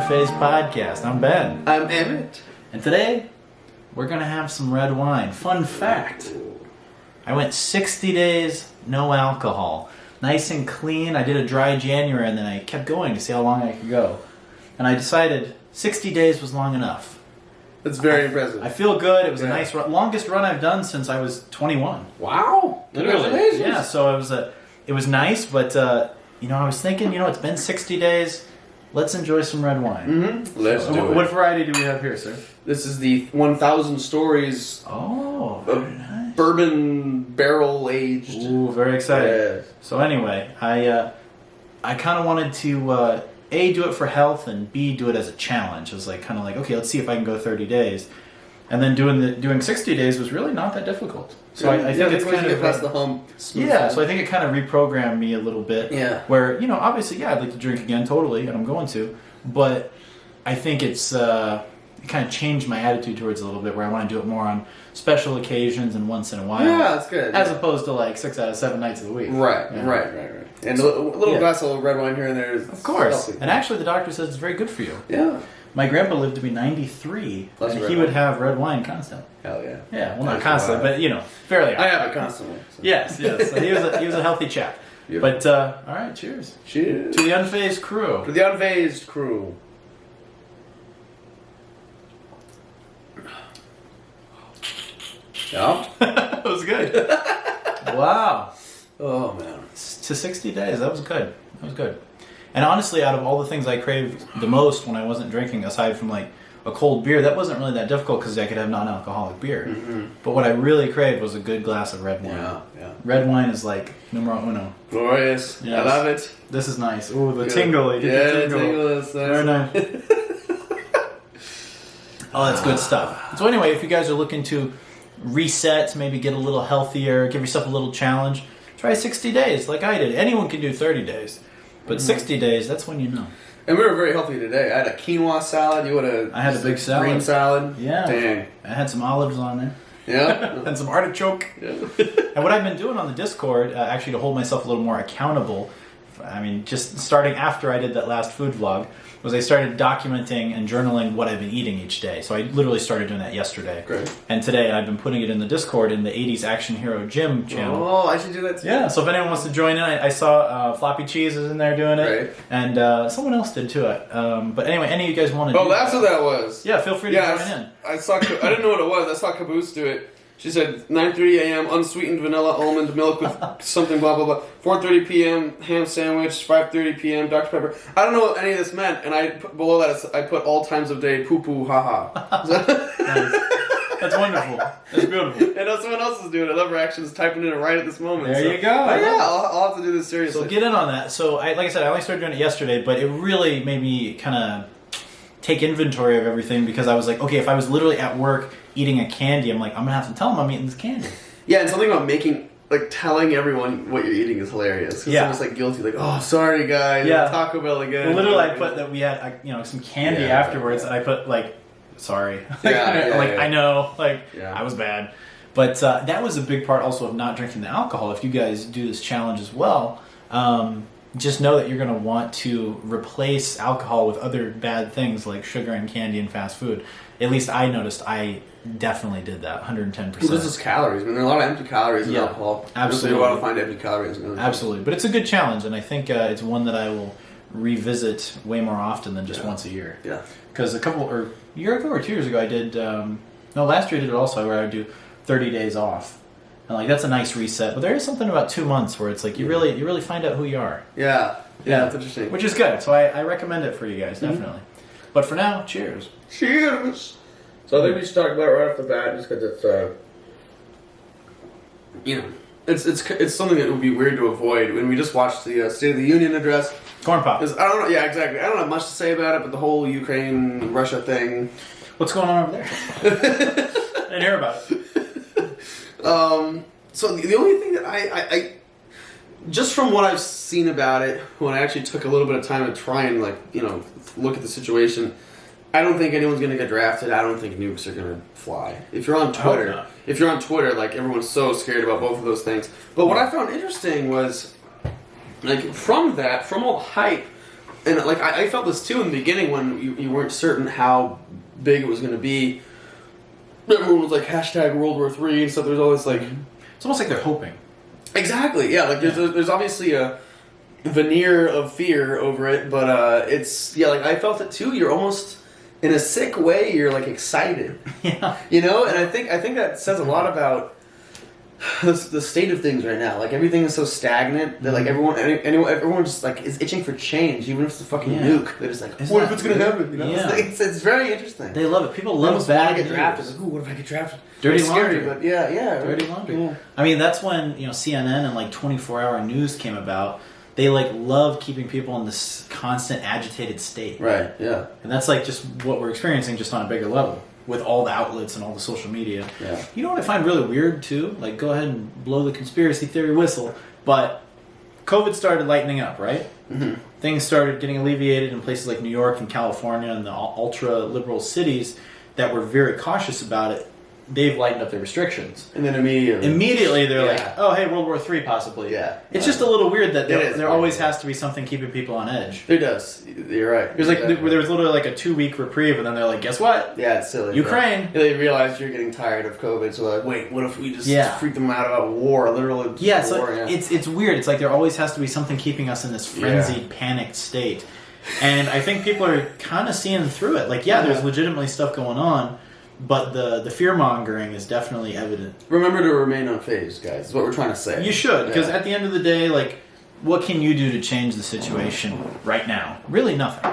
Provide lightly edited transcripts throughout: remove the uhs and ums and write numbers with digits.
Unfazed Podcast. I'm Ben. I'm Emmett. And today, we're going to have some red wine. Fun fact, I went 60 days, no alcohol. Nice and clean. I did a dry January and then I kept going to see how long I could go. And I decided 60 days was long enough. That's very impressive. I feel good. It was a nice run. Longest run I've done since I was 21. Wow. Literally. Yeah, so it was nice, but I was thinking, it's been 60 days. Let's enjoy some red wine. Mm-hmm. Let's do it. What variety do we have here, sir? This is the 1,000 Stories nice. bourbon barrel aged. Ooh, very exciting. Yes. So anyway, I kind of wanted to A, do it for health, and B, do it as a challenge. It was okay, let's see if I can go 30 days. And then doing 60 days was really not that difficult. So I think it's kind of past the hump. Yeah, so I think it kind of reprogrammed me a little bit. Yeah. Where, obviously, I'd like to drink again, totally, and I'm going to. But I think it kind of changed my attitude towards it a little bit, where I want to do it more on special occasions and once in a while. Yeah, that's good. As opposed to 6 out of 7 nights of the week. Right. And a little glass of red wine here and there is of course. healthy. And actually, the doctor says it's very good for you. Yeah. My grandpa lived to be 93, Plus and he would have red wine constantly. Hell yeah. Yeah, well, not constantly, but, fairly often. I have it constantly. So. Yes. So he was a healthy chap. Yep. But, all right, cheers. Cheers. To the Unfazed crew. To the Unfazed crew. Yeah. That was good. Wow. Oh, man. To 60 days, that was good. And honestly, out of all the things I craved the most when I wasn't drinking, aside from a cold beer, that wasn't really that difficult because I could have non-alcoholic beer. Mm-hmm. But what I really craved was a good glass of red wine. Yeah. Red wine is numero uno. Glorious. Yes. I love it. This is nice. Ooh, the tingle. The tingle is nice. Very nice. Oh, that's good stuff. So anyway, if you guys are looking to reset, maybe get a little healthier, give yourself a little challenge, try 60 days like I did. Anyone can do 30 days. But 60 days, that's when you know. And we were very healthy today. I had a quinoa salad. I had a big salad. Green salad. Yeah. Dang. I had some olives on there. Yeah. And some artichoke. Yeah. And what I've been doing on the Discord, actually to hold myself a little more accountable, just starting after I did that last food vlog, was I started documenting and journaling what I've been eating each day. So I literally started doing that yesterday. Great. And today I've been putting it in the Discord in the 80s Action Hero Gym channel. Oh, I should do that too. Yeah, so if anyone wants to join in, I saw Floppy Cheese is in there doing it. Right. And someone else did too. But anyway, any of you guys want to do that's what that was. Yeah, feel free to join in. I didn't know what it was. I saw Caboose do it. She said 9:30 a.m. unsweetened vanilla almond milk with something blah blah blah. 4:30 p.m. ham sandwich. 5:30 p.m. Dr Pepper. I don't know what any of this meant, and below that I put all times of day poo poo haha. Nice. That's wonderful. That's beautiful. And someone else is doing it. Love Reactions typing it right at this moment. There you go. Yeah, I'll have to do this seriously. So get in on that. So like I said, I only started doing it yesterday, but it really made me kind of take inventory of everything because I was like, okay, if I was literally at work eating a candy, I'm like, I'm gonna have to tell them I'm eating this candy. Yeah, and something about telling everyone what you're eating is hilarious. Yeah. It's almost guilty, oh, sorry guys, yeah. Taco Bell again. Well, literally, I put that we had some candy afterwards, and I put sorry. I know, I was bad. But that was a big part also of not drinking the alcohol. If you guys do this challenge as well, just know that you're going to want to replace alcohol with other bad things like sugar and candy and fast food. At least I noticed I definitely did that, 110%. Well, this is calories. There are a lot of empty calories in alcohol. Absolutely. You want to find empty calories. Absolutely. But it's a good challenge, and I think it's one that I will revisit way more often than just once a year. Yeah. Because a year ago or 2 years ago, I did, last year I did it also, where I would do 30 days off. And that's a nice reset. But there is something about 2 months where it's you really find out who you are. Yeah, that's interesting. Which is good. So I recommend it for you guys, definitely. But for now, cheers. Cheers. So I think we should talk about it right off the bat, just because it's it's something that would be weird to avoid. When we just watched the State of the Union address. Corn pop. I don't know. Yeah, exactly. I don't have much to say about it, but the whole Ukraine-Russia thing. What's going on over there? I didn't hear about it. So the only thing that I just from what I've seen about it, when I actually took a little bit of time to try and look at the situation, I don't think anyone's going to get drafted. I don't think nukes are going to fly. If you're on Twitter, everyone's so scared about both of those things. But what I found interesting was, from all the hype, and like I felt this too in the beginning when you weren't certain how big it was going to be. Everyone was like hashtag World War III and stuff. There's always like it's almost like they're hoping. Exactly. Yeah. Like there's obviously a veneer of fear over it, but it's like I felt it too. You're almost in a sick way. You're like excited. Yeah. You know, and I think that says a lot about the state of things right now. Like everything is so stagnant that like everyone just like is itching for change, even if it's a fucking nuke. They're just like, what if it's gonna happen? You know, it's very interesting. They love it. People love bad get drafted. Like, ooh, what if I get drafted? Dirty laundry, scary, but yeah, dirty laundry. Yeah. I mean, that's when CNN and like 24-hour news came about. They like love keeping people in this constant agitated state. Right. Yeah. And that's like just what we're experiencing, just on a bigger level. With all the outlets and all the social media. Yeah. You know what I find really weird too? Like, go ahead and blow the conspiracy theory whistle. But COVID started lightening up, right? Mm-hmm. Things started getting alleviated in places like New York and California and the ultra-liberal cities that were very cautious about it. They've lightened up their restrictions. And then immediately they're like, oh, hey, World War III possibly. Yeah. It's just a little weird that there always has to be something keeping people on edge. There does. You're right. There's like there was literally like a 2-week repreve, and then they're like, guess what? Yeah, it's silly. Ukraine. Yeah. They realize you're getting tired of COVID, so like, wait, what if we just freak them out about war? Literally, war. It's weird. It's like there always has to be something keeping us in this frenzied, panicked state. And I think people are kind of seeing through it. Like, there's legitimately stuff going on. But the fear-mongering is definitely evident. Remember to remain unfazed, guys. Is what we're trying to say. You should, because at the end of the day, like, what can you do to change the situation right now? Really nothing.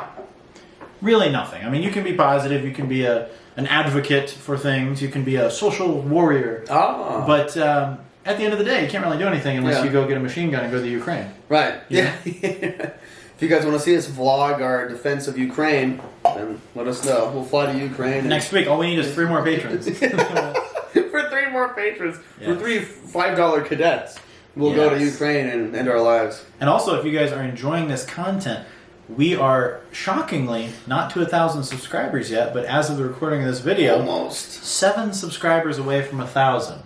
Really nothing. I mean, you can be positive. You can be an advocate for things. You can be a social warrior. Oh. But at the end of the day, you can't really do anything unless you go get a machine gun and go to Ukraine. Right. Yeah. If you guys want to see us vlog our defense of Ukraine, then let us know. We'll fly to Ukraine. Next week, all we need is 3 more patrons. For 3 more patrons. For 3 $5 cadets. We'll go to Ukraine and end our lives. And also, if you guys are enjoying this content, we are shockingly not to 1,000 subscribers yet, but as of the recording of this video, almost 7 subscribers away from 1,000.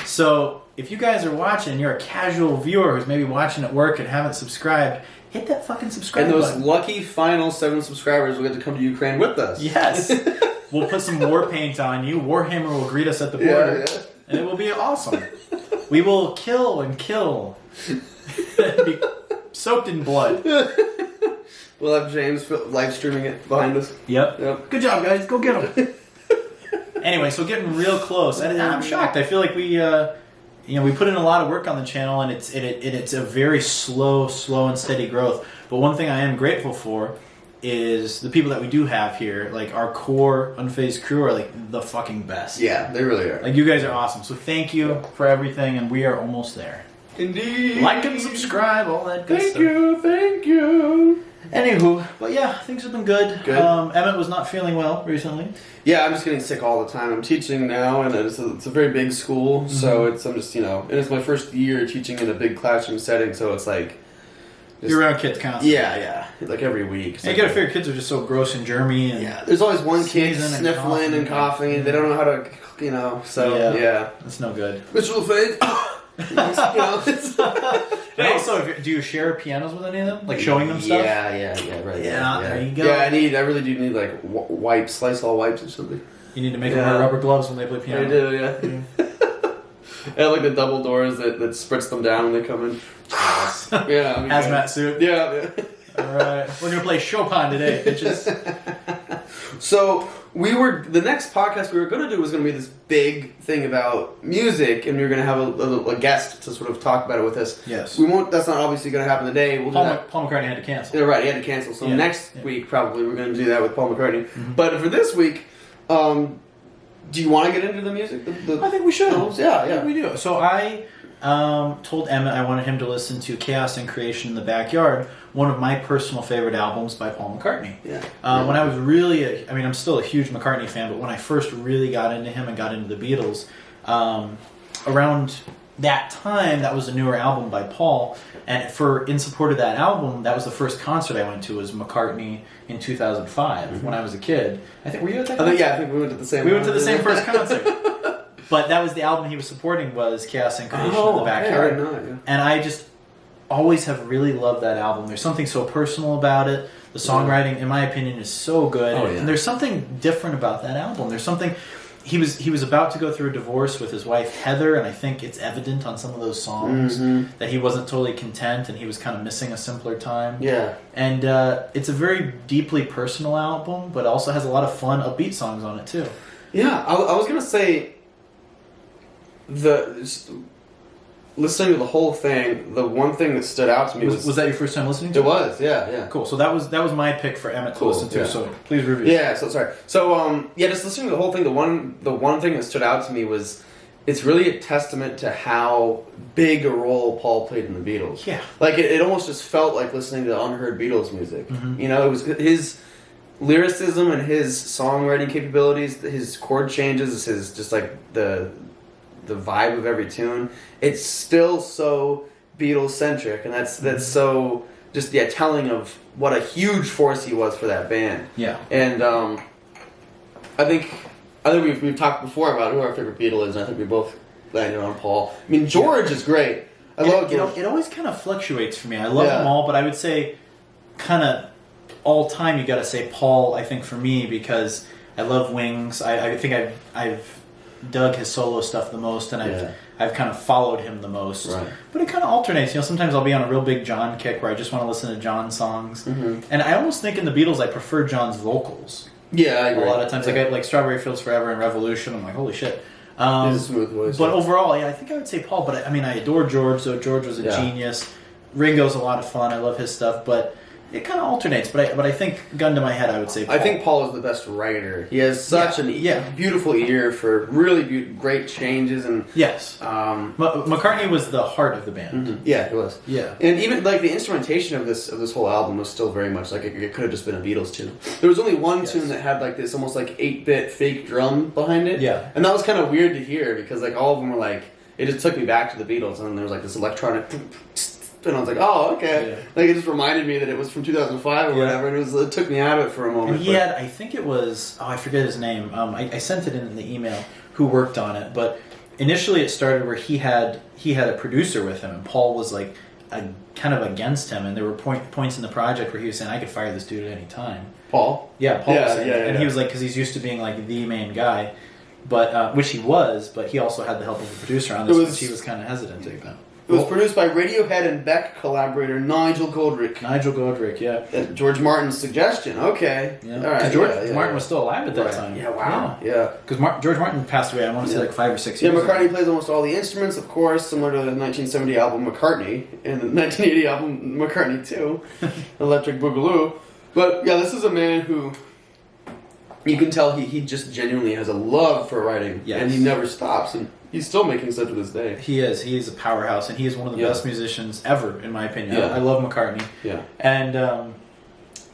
So if you guys are watching and you're a casual viewer who's maybe watching at work and haven't subscribed, hit that fucking subscribe button. And those lucky final 7 subscribers will get to come to Ukraine with us. Yes. We'll put some war paint on you. Warhammer will greet us at the border. Yeah. And it will be awesome. We will kill and kill. Be soaked in blood. We'll have James live streaming it behind us. Yep. Good job, guys. Go get them. Anyway, so getting real close. And I'm shocked. I feel like we put in a lot of work on the channel, and it's a very slow and steady growth. But one thing I am grateful for is the people that we do have here. Like, our core Unfazed crew are like the fucking best. Yeah, they really are. Like, you guys are awesome. So thank you for everything, and we are almost there. Indeed. Like and subscribe, all that good stuff. Thank you. Anywho, but yeah, things have been good. Emmett was not feeling well recently. Yeah, I'm just getting sick all the time. I'm teaching now, and it's a very big school, so I'm just, and it's my first year teaching in a big classroom setting, so it's like... You're around kids constantly. Yeah, like every week. You gotta figure kids are just so gross and germy. And there's always one kid sniffling and coughing. They don't know how to, so yeah. That's no good. Mr. LaFave. And also, do you share pianos with any of them? Like showing them stuff? Yeah, right. Yeah, there you go. Yeah, I really do need like wipes, Lysol wipes or something. You need to make them wear rubber gloves when they play piano. I do, yeah. I have like the double doors that spritz them down when they come in. Hazmat suit. Yeah. Alright. We're gonna play Chopin today, bitches. So the next podcast we were going to do was going to be this big thing about music, and we were going to have a guest to sort of talk about it with us. Yes. That's not obviously going to happen today. We'll do that. Paul McCartney had to cancel. Yeah, right. He had to cancel. So next week probably we're going to do that with Paul McCartney. Mm-hmm. But for this week, do you want to get into the music? I think we should. Yeah. I think we do. So I told Emmett I wanted him to listen to Chaos and Creation in the Backyard, one of my personal favorite albums by Paul McCartney. Yeah. When I was really, I'm still a huge McCartney fan, but when I first really got into him and got into the Beatles, around that time, that was a newer album by Paul, and in support of that album, that was the first concert I went to, was McCartney in 2005, when I was a kid. Were you at that concert? I think we went to the same We went to the same first concert. But that was the album he was supporting, was Chaos and Creation in the Backyard. I didn't know it, And always have really loved that album. There's something so personal about it. The songwriting, in my opinion, is so good. Oh, yeah. And there's something different about that album. There's something... He was about to go through a divorce with his wife, Heather, and I think it's evident on some of those songs that he wasn't totally content and he was kind of missing a simpler time. Yeah. And it's a very deeply personal album, but also has a lot of fun, upbeat songs on it, too. Yeah, I was going to say... Listening to the whole thing, the one thing that stood out to me was... Was that your first time listening to it? It was, yeah. Cool. So that was my pick for Emmett to listen to, so please review. Yeah, so sorry. So, just listening to the whole thing, the one thing that stood out to me was it's really a testament to how big a role Paul played in the Beatles. Yeah. Like, it almost just felt like listening to unheard Beatles music. Mm-hmm. You know, it was his lyricism and his songwriting capabilities, his chord changes, his just like the vibe of every tune. It's still so Beatles-centric, and that's so just telling of what a huge force he was for that band. Yeah. And I think we've talked before about who our favorite Beatle is, and I think we both landed on Paul. I mean, George is great. I love George. It always kind of fluctuates for me. I love them all, but I would say kind of all time you got to say Paul, I think, for me, because I love Wings. I think I've dug his solo stuff the most, and I've kind of followed him the most. Right. But it kind of alternates. You know, sometimes I'll be on a real big John kick where I just want to listen to John songs. Mm-hmm. And I almost think in the Beatles I prefer John's vocals. Yeah, I agree. A lot of times, like Strawberry Fields Forever and Revolution, I'm like, holy shit. He's a smooth voice. But overall, I think I would say Paul. But I adore George, so George was a genius. Ringo's a lot of fun. I love his stuff, but it kind of alternates. But I think, gun to my head, I would say Paul. I think Paul is the best writer. He has such a beautiful ear for really great changes. And yes, McCartney was the heart of the band. Mm-hmm. Yeah, he was. Yeah, and even like the instrumentation of this whole album was still very much like it could have just been a Beatles tune. There was only one tune that had like this almost like 8-bit fake drum behind it. Yeah, and that was kind of weird to hear because like all of them were like it just took me back to the Beatles, and then there was like this electronic. And I was like, oh, okay. Yeah. Like, it just reminded me that it was from 2005 or whatever, and it took me out of it for a moment. And he had, I think it was, I forget his name. I sent it in the email who worked on it, but initially it started where he had a producer with him, and Paul was like kind of against him, and there were points in the project where he was saying, I could fire this dude at any time. Paul? Yeah, Paul was saying that. And he was like, because he's used to being like the main guy, but which he was, but he also had the help of a producer on this, which he was kind of hesitant to do. It was produced by Radiohead and Beck collaborator Nigel Godrich. Yeah. At George Martin's suggestion. Okay. Yeah. All right. George Martin was still alive at that time. Yeah, wow. Yeah. Because George Martin passed away, I want to say, like 5 or 6 years ago. McCartney plays almost all the instruments, of course, similar to the 1970 album McCartney and the 1980 album McCartney 2, Electric Boogaloo. But, yeah, this is a man who... You can tell he just genuinely has a love for writing, and he never stops, and he's still making stuff to this day. He is a powerhouse, and he is one of the best musicians ever, in my opinion. Yeah. I love McCartney. Yeah. And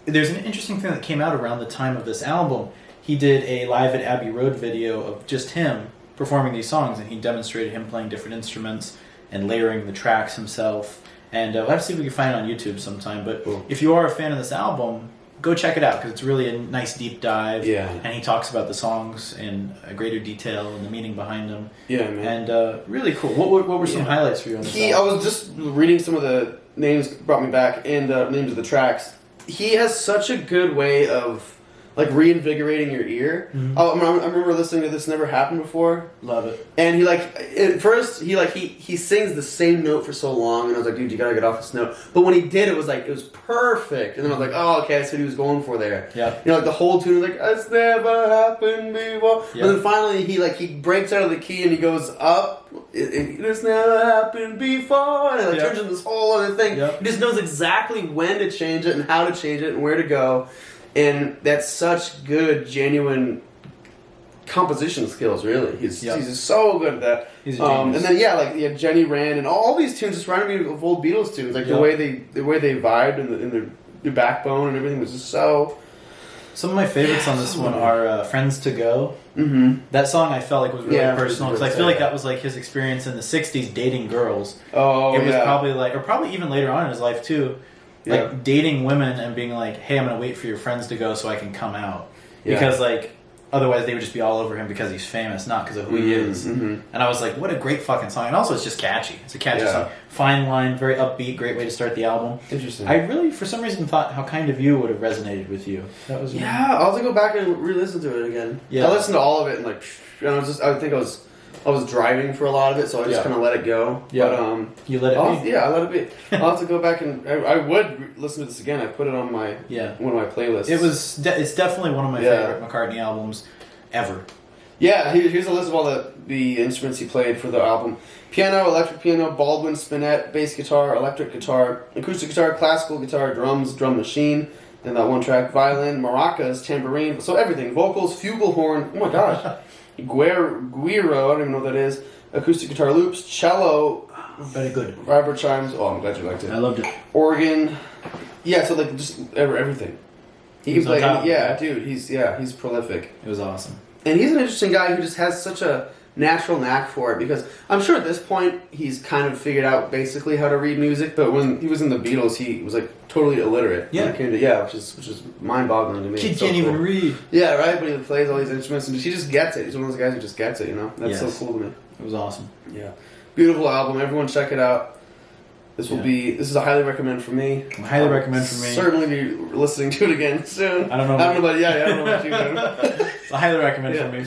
there's an interesting thing that came out around the time of this album. He did a Live at Abbey Road video of just him performing these songs, and he demonstrated him playing different instruments and layering the tracks himself. And we'll have to see if we can find it on YouTube sometime. But if you are a fan of this album, go check it out, because it's really a nice deep dive. Yeah. And he talks about the songs in a greater detail and the meaning behind them. Yeah, man. And really cool. What were some highlights for you on this album? I was just reading some of the names, brought me back, and names of the tracks. He has such a good way of like reinvigorating your ear. Mm-hmm. I remember listening to This Never Happened Before. Love it. And he at first he sings the same note for so long, and I was like, dude, you gotta get off this note. But when he did, it was perfect. And then I was like, oh, okay, that's what he was going for there. Yeah. You know, like the whole tune was like, it's never happened before. Yeah. And then finally he breaks out of the key and he goes up. It's never happened before. And it turns into this whole other thing. Yeah. He just knows exactly when to change it and how to change it and where to go. And that's such good, genuine composition skills, really. He's so good at that. He's a genius. And then Jenny Rand and all these tunes just reminded me of old Beatles tunes. Like the way they vibed and their backbone and everything was just so. Some of my favorites on this one are "Friends to Go." Mm-hmm. That song I felt like was really personal, because I feel like that was like his experience in the '60s dating girls. Oh, it was probably even later on in his life too. Like dating women and being like, hey, I'm going to wait for your friends to go so I can come out. Because like otherwise they would just be all over him because he's famous, not because of who he is. And I was like, what a great fucking song. And also it's just catchy. It's a catchy song. Fine line, very upbeat, great way to start the album. Interesting. I really, for some reason, thought How Kind of You would have resonated with you. That was I'll have to go back and re-listen to it again. I listened to all of it and like, I was driving for a lot of it, so I just kind of let it go. But, you let it be? Yeah, I let it be. I'll have to go back and I would listen to this again. I put it on my one of my playlists. It's definitely one of my favorite McCartney albums ever. Yeah, here's a list of all the instruments he played for the album: piano, electric piano, Baldwin, spinet, bass guitar, electric guitar, acoustic guitar, classical guitar, drums, drum machine. Then that one track: violin, maracas, tambourine. So everything: vocals, fugal horn. Oh my gosh. Guiro, I don't even know what that is. Acoustic guitar loops, cello, very good. Vibrato chimes. Oh, I'm glad you liked it. I loved it. Organ, so like just everything. He can play. Dude, he's prolific. It was awesome. And he's an interesting guy who just has such a natural knack for it, because I'm sure at this point he's kind of figured out basically how to read music. But when he was in the Beatles, he was like totally illiterate. Yeah, when it came to, which is mind-boggling to me. Kid can't even read. Yeah, right. But he plays all these instruments, and he just gets it. He's one of those guys who just gets it. You know, that's so cool to me. It was awesome. Yeah, beautiful album. Everyone check it out. This is a highly recommend for me. Highly recommend for me. Certainly be listening to it again soon. I don't know about you do. It's a highly recommend for me.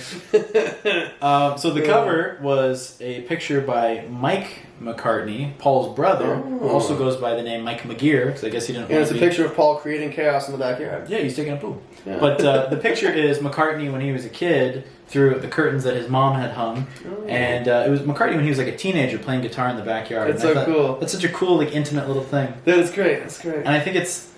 So the cover was a picture by Mike McCartney, Paul's brother, who also goes by the name Mike McGear, because I guess he didn't. And it's a picture of Paul creating chaos in the backyard. Yeah, he's taking a poo. Yeah. But the picture is McCartney when he was a kid through the curtains that his mom had hung, and it was McCartney when he was like a teenager playing guitar in the backyard. It's so cool. That's such a cool, like, intimate little thing. That is great. That's great. And I think it's,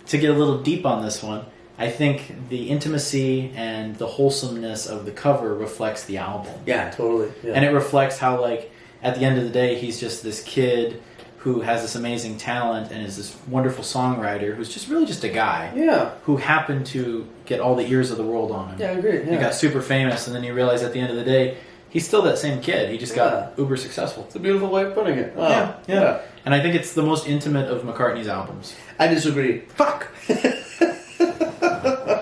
to get a little deep on this one, I think the intimacy and the wholesomeness of the cover reflects the album. Yeah, totally. Yeah. And it reflects how, like, at the end of the day, he's just this kid who has this amazing talent and is this wonderful songwriter who's just really just a guy. Yeah. Who happened to get all the ears of the world on him. Yeah, I agree. Yeah. He got super famous, and then you realize at the end of the day, he's still that same kid. He just got uber successful. It's a beautiful way of putting it. Oh, yeah. And I think it's the most intimate of McCartney's albums. I disagree. Fuck!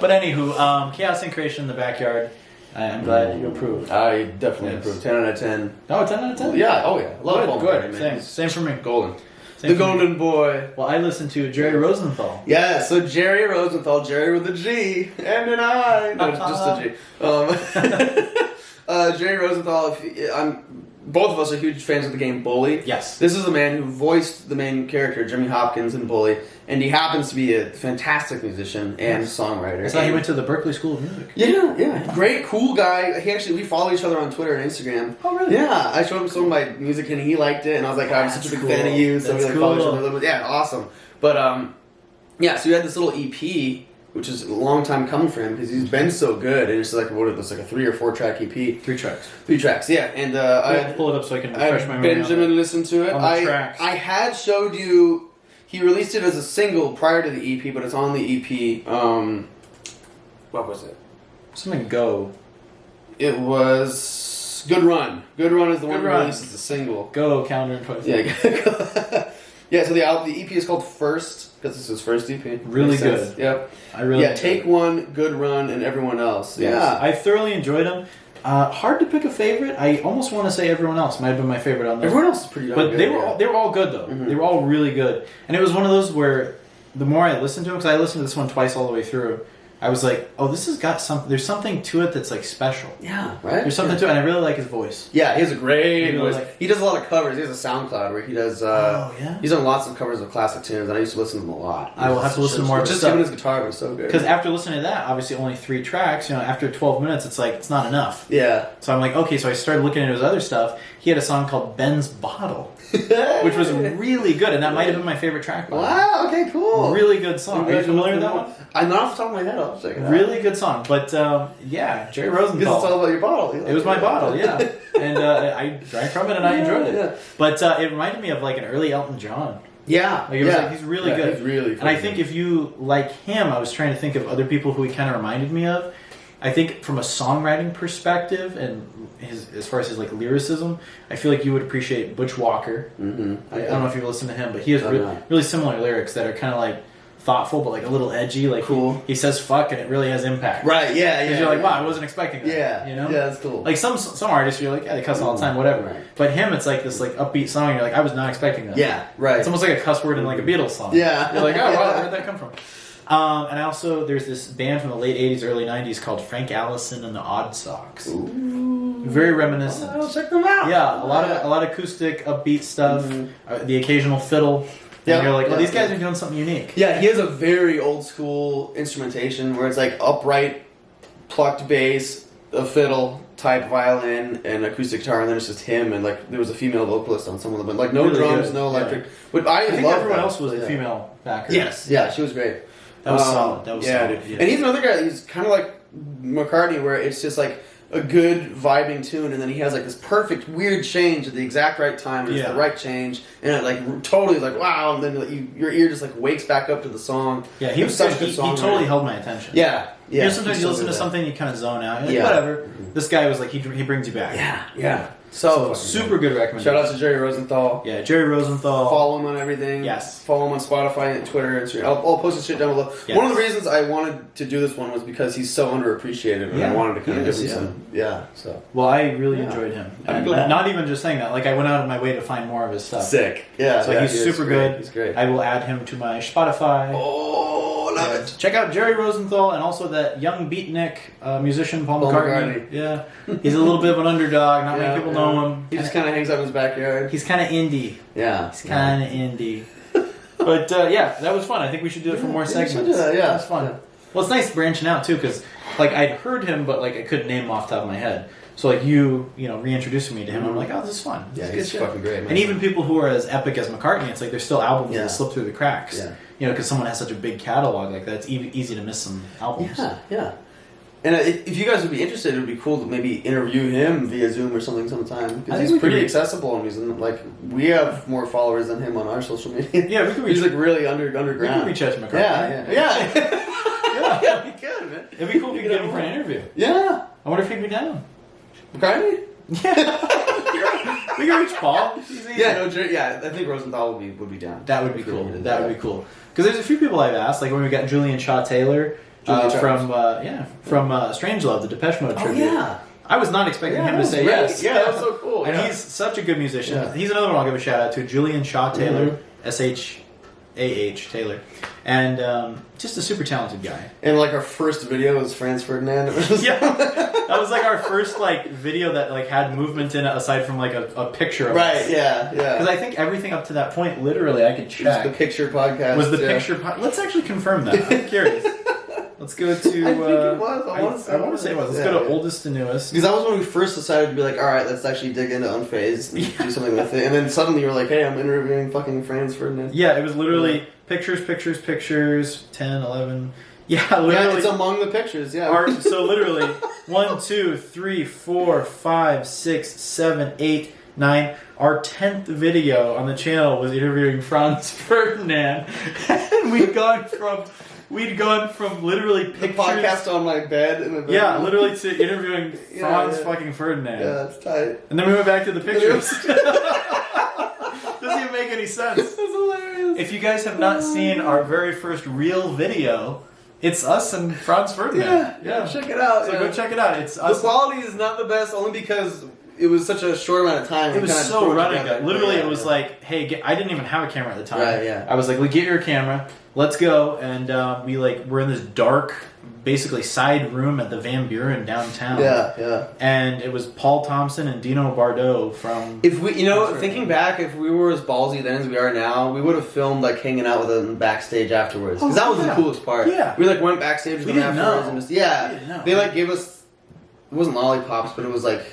But anywho, Chaos and Creation in the Backyard. I'm glad you approved. I definitely approve. 10 out of 10. Oh, 10 out of 10? Yeah, oh yeah. Love Paul good. McCartney, Same for me. Golden. Same the Golden Boy. Well, I listened to Jerry Rosenthal. Yeah, so Jerry Rosenthal, Jerry with a G and an I. No, just a G. Jerry Rosenthal, both of us are huge fans of the game Bully. Yes. This is a man who voiced the main character, Jimmy Hopkins, in Bully, and he happens to be a fantastic musician and songwriter. I thought he went to the Berklee School of Music. Yeah. Great, cool guy. We follow each other on Twitter and Instagram. Oh, really? Yeah, I showed him some of my music and he liked it, and I was like, I'm such a big fan of you, so we follow each other a little bit. Yeah, awesome. But, so we had this little EP, which is a long time coming for him because he's been so good. And it's like, what is this, like a 3 or 4 track EP? 3 tracks. 3 tracks, yeah. And I pull it up so I can refresh my memory. Benjamin listened to it. On the tracks. I had showed you. He released it as a single prior to the EP, but it's on the EP. What was it? Something Go. It was Good Run. Good Run is the one he released as a single. Go, counter and post. Yeah. Yeah, so the EP is called First, because it's his first EP. Really good. Yep. I really Take One, Good Run, and Everyone Else. Yes. Yeah. I thoroughly enjoyed them. Hard to pick a favorite. I almost want to say Everyone Else might have been my favorite on this. Everyone Else is pretty good. But they were all good, though. Mm-hmm. They were all really good. And it was one of those where the more I listened to them, because I listened to this one twice all the way through, I was like, oh, this has got something. There's something to it that's like special. Yeah, right. There's something to it, and I really like his voice. Yeah, he has a great voice. Like, he does a lot of covers. He has a SoundCloud where he does. He's done lots of covers of classic tunes, and I used to listen to them a lot. I will have to listen to more of his stuff. Just him and his guitar was so good. Because after listening to that, obviously only 3 tracks. After 12 minutes, it's like it's not enough. Yeah. So I'm like, okay. So I started looking at his other stuff. He had a song called Ben's Bottle, which was really good, and that might have been my favorite track. Wow. Okay. Cool. Really good song. Are you familiar with that one? I'm not off the top of my head. I'll check it out. Really good song, but Jerry Rosenthal. Because it's all about your bottle. It was my bottle, yeah, and I drank from it and I enjoyed it. Yeah. But it reminded me of like an early Elton John. Yeah, he's really good. He's really funny. And I think if you like him, I was trying to think of other people who he kind of reminded me of. I think from a songwriting perspective and as far as his like lyricism, I feel like you would appreciate Butch Walker. Mm-hmm. I don't know if you've listened to him, but he has really similar lyrics that are kind of like thoughtful, but like a little edgy. Like cool. He says "fuck" and it really has impact. Right? Yeah. Because you're like, wow, I wasn't expecting that. Yeah. You know? Yeah, that's cool. Like some artists, you're like, yeah, they cuss all the time, whatever. Right. But him, it's like this like upbeat song. And you're like, I was not expecting that. Yeah. Right. It's almost like a cuss word in like a Beatles song. Yeah. You're like, oh wow, where'd that come from? And also, there's this band from the late '80s, early '90s called Frank Allison and the Odd Socks. Ooh. Very reminiscent. I'll check them out. Yeah, a lot of acoustic, upbeat stuff. The occasional fiddle. And you're like, well, these guys are doing something unique. Yeah, he has a very old school instrumentation where it's like upright, plucked bass, a fiddle, type violin, and acoustic guitar, and then it's just him, and like there was a female vocalist on some of them, but like no really drums, good. no electric. Yeah. But I think everyone that. else was a female backer. Yes, yeah, she was great. That was solid. That was solid. Dude. And he's another guy. He's kind of like McCartney, where it's just like a good vibing tune, and then he has like this perfect weird change at the exact right time, and it's the right change, and it like totally like wow, and then your ear just like wakes back up to the song. Yeah, he was such a good song. He totally held my attention. Yeah. You know, sometimes you listen to something, you kind of zone out. You're like, whatever. Mm-hmm. This guy was like, he brings you back. Yeah. So super good recommendation. Shout out to Jerry Rosenthal. Yeah, Jerry Rosenthal. Follow him on everything. Yes. Follow him on Spotify and Twitter, Instagram. I'll post his shit down below. Yes. One of the reasons I wanted to do this one was because he's so underappreciated, and I wanted to kind of give him some. Yeah. So. Well, I really enjoyed him. Not even just saying that. Like I went out of my way to find more of his stuff. Sick. Yeah. So he's super good. He's great. I will add him to my Spotify. Oh, love it. Check out Jerry Rosenthal and also that young beatnik musician Paul McCartney. Yeah, he's a little bit of an underdog. Not many people know him. He just kind of hangs out in his backyard. He's kind of indie. Yeah, he's kind of indie. But yeah, that was fun. I think we should do it for more segments. We should do that. Yeah, that was fun. Yeah. Well, it's nice branching out too, because like I'd heard him, but like I couldn't name him off the top of my head. So like you know, reintroducing me to him, I'm like, oh, this is fun. Yeah, he's fucking great, man. And even people who are as epic as McCartney, it's like there's still albums that slip through the cracks. Yeah. You know, because someone has such a big catalog like that, it's easy to miss some albums. Yeah. And if you guys would be interested, it would be cool to maybe interview him via Zoom or something sometime. Because he's pretty accessible, and he's like we have more followers than him on our social media. Yeah, we could reach. He's like really underground. We could reach out to McCartney. Yeah. Yeah, we could, man. It'd be cool if we could get him for an interview. Yeah. I wonder if he'd be down. McCartney? Yeah. We can reach Paul. I think Rosenthal would be down. That would be cool. That would be cool. Because there's a few people I've asked, like when we got Julian Shaw Taylor from Strangelove, the Depeche Mode tribute. Oh, yeah. I was not expecting him to say yes. Yeah, that was so cool. And he's such a good musician. Yeah. He's another one I'll give a shout out to. Julian Shaw Taylor, SHAH Taylor. And just a super talented guy. And like our first video was Franz Ferdinand. That was like our first like video that like had movement in it aside from like a picture of us. Yeah. Because I think everything up to that point, literally, I could check. The picture podcast. Was the picture podcast. Let's actually confirm that. I'm curious. Let's go to... I think it was. I want to say it was. Let's go to oldest to newest. Because that was when we first decided to be like, alright, let's actually dig into Unfazed and do something with it. And then suddenly you were like, hey, I'm interviewing fucking Franz Ferdinand. Yeah, it was literally pictures, 10, 11... Yeah, literally. Yeah, it's among the pictures, yeah. So literally, 1, 2, 3, 4, 5, 6, 7, 8, 9. Our 10th video on the channel was interviewing Franz Ferdinand. And we'd gone from literally pictures... The podcast on my bed in the bedroom. Yeah, literally to interviewing Franz fucking Ferdinand. Yeah, that's tight. And then we went back to the pictures. Doesn't even make any sense. That's hilarious. If you guys have not seen our very first real video... It's us and Franz Ferdinand. Yeah, check it out. So go check it out. It's us. The quality is not the best, only because it was such a short amount of time. It was so running. Literally, it was like, hey, I didn't even have a camera at the time. Right, yeah. I was like, get your camera. Let's go. And we're in this dark, basically side room at the Van Buren downtown. Yeah. And it was Paul Thompson and Dino Bardot from... If we, thinking back, if we were as ballsy then as we are now, we would have filmed like hanging out with them backstage afterwards. Because that was the coolest part. Yeah. We like went backstage with them afterwards and just We didn't know. They like gave us, it wasn't lollipops, but it was like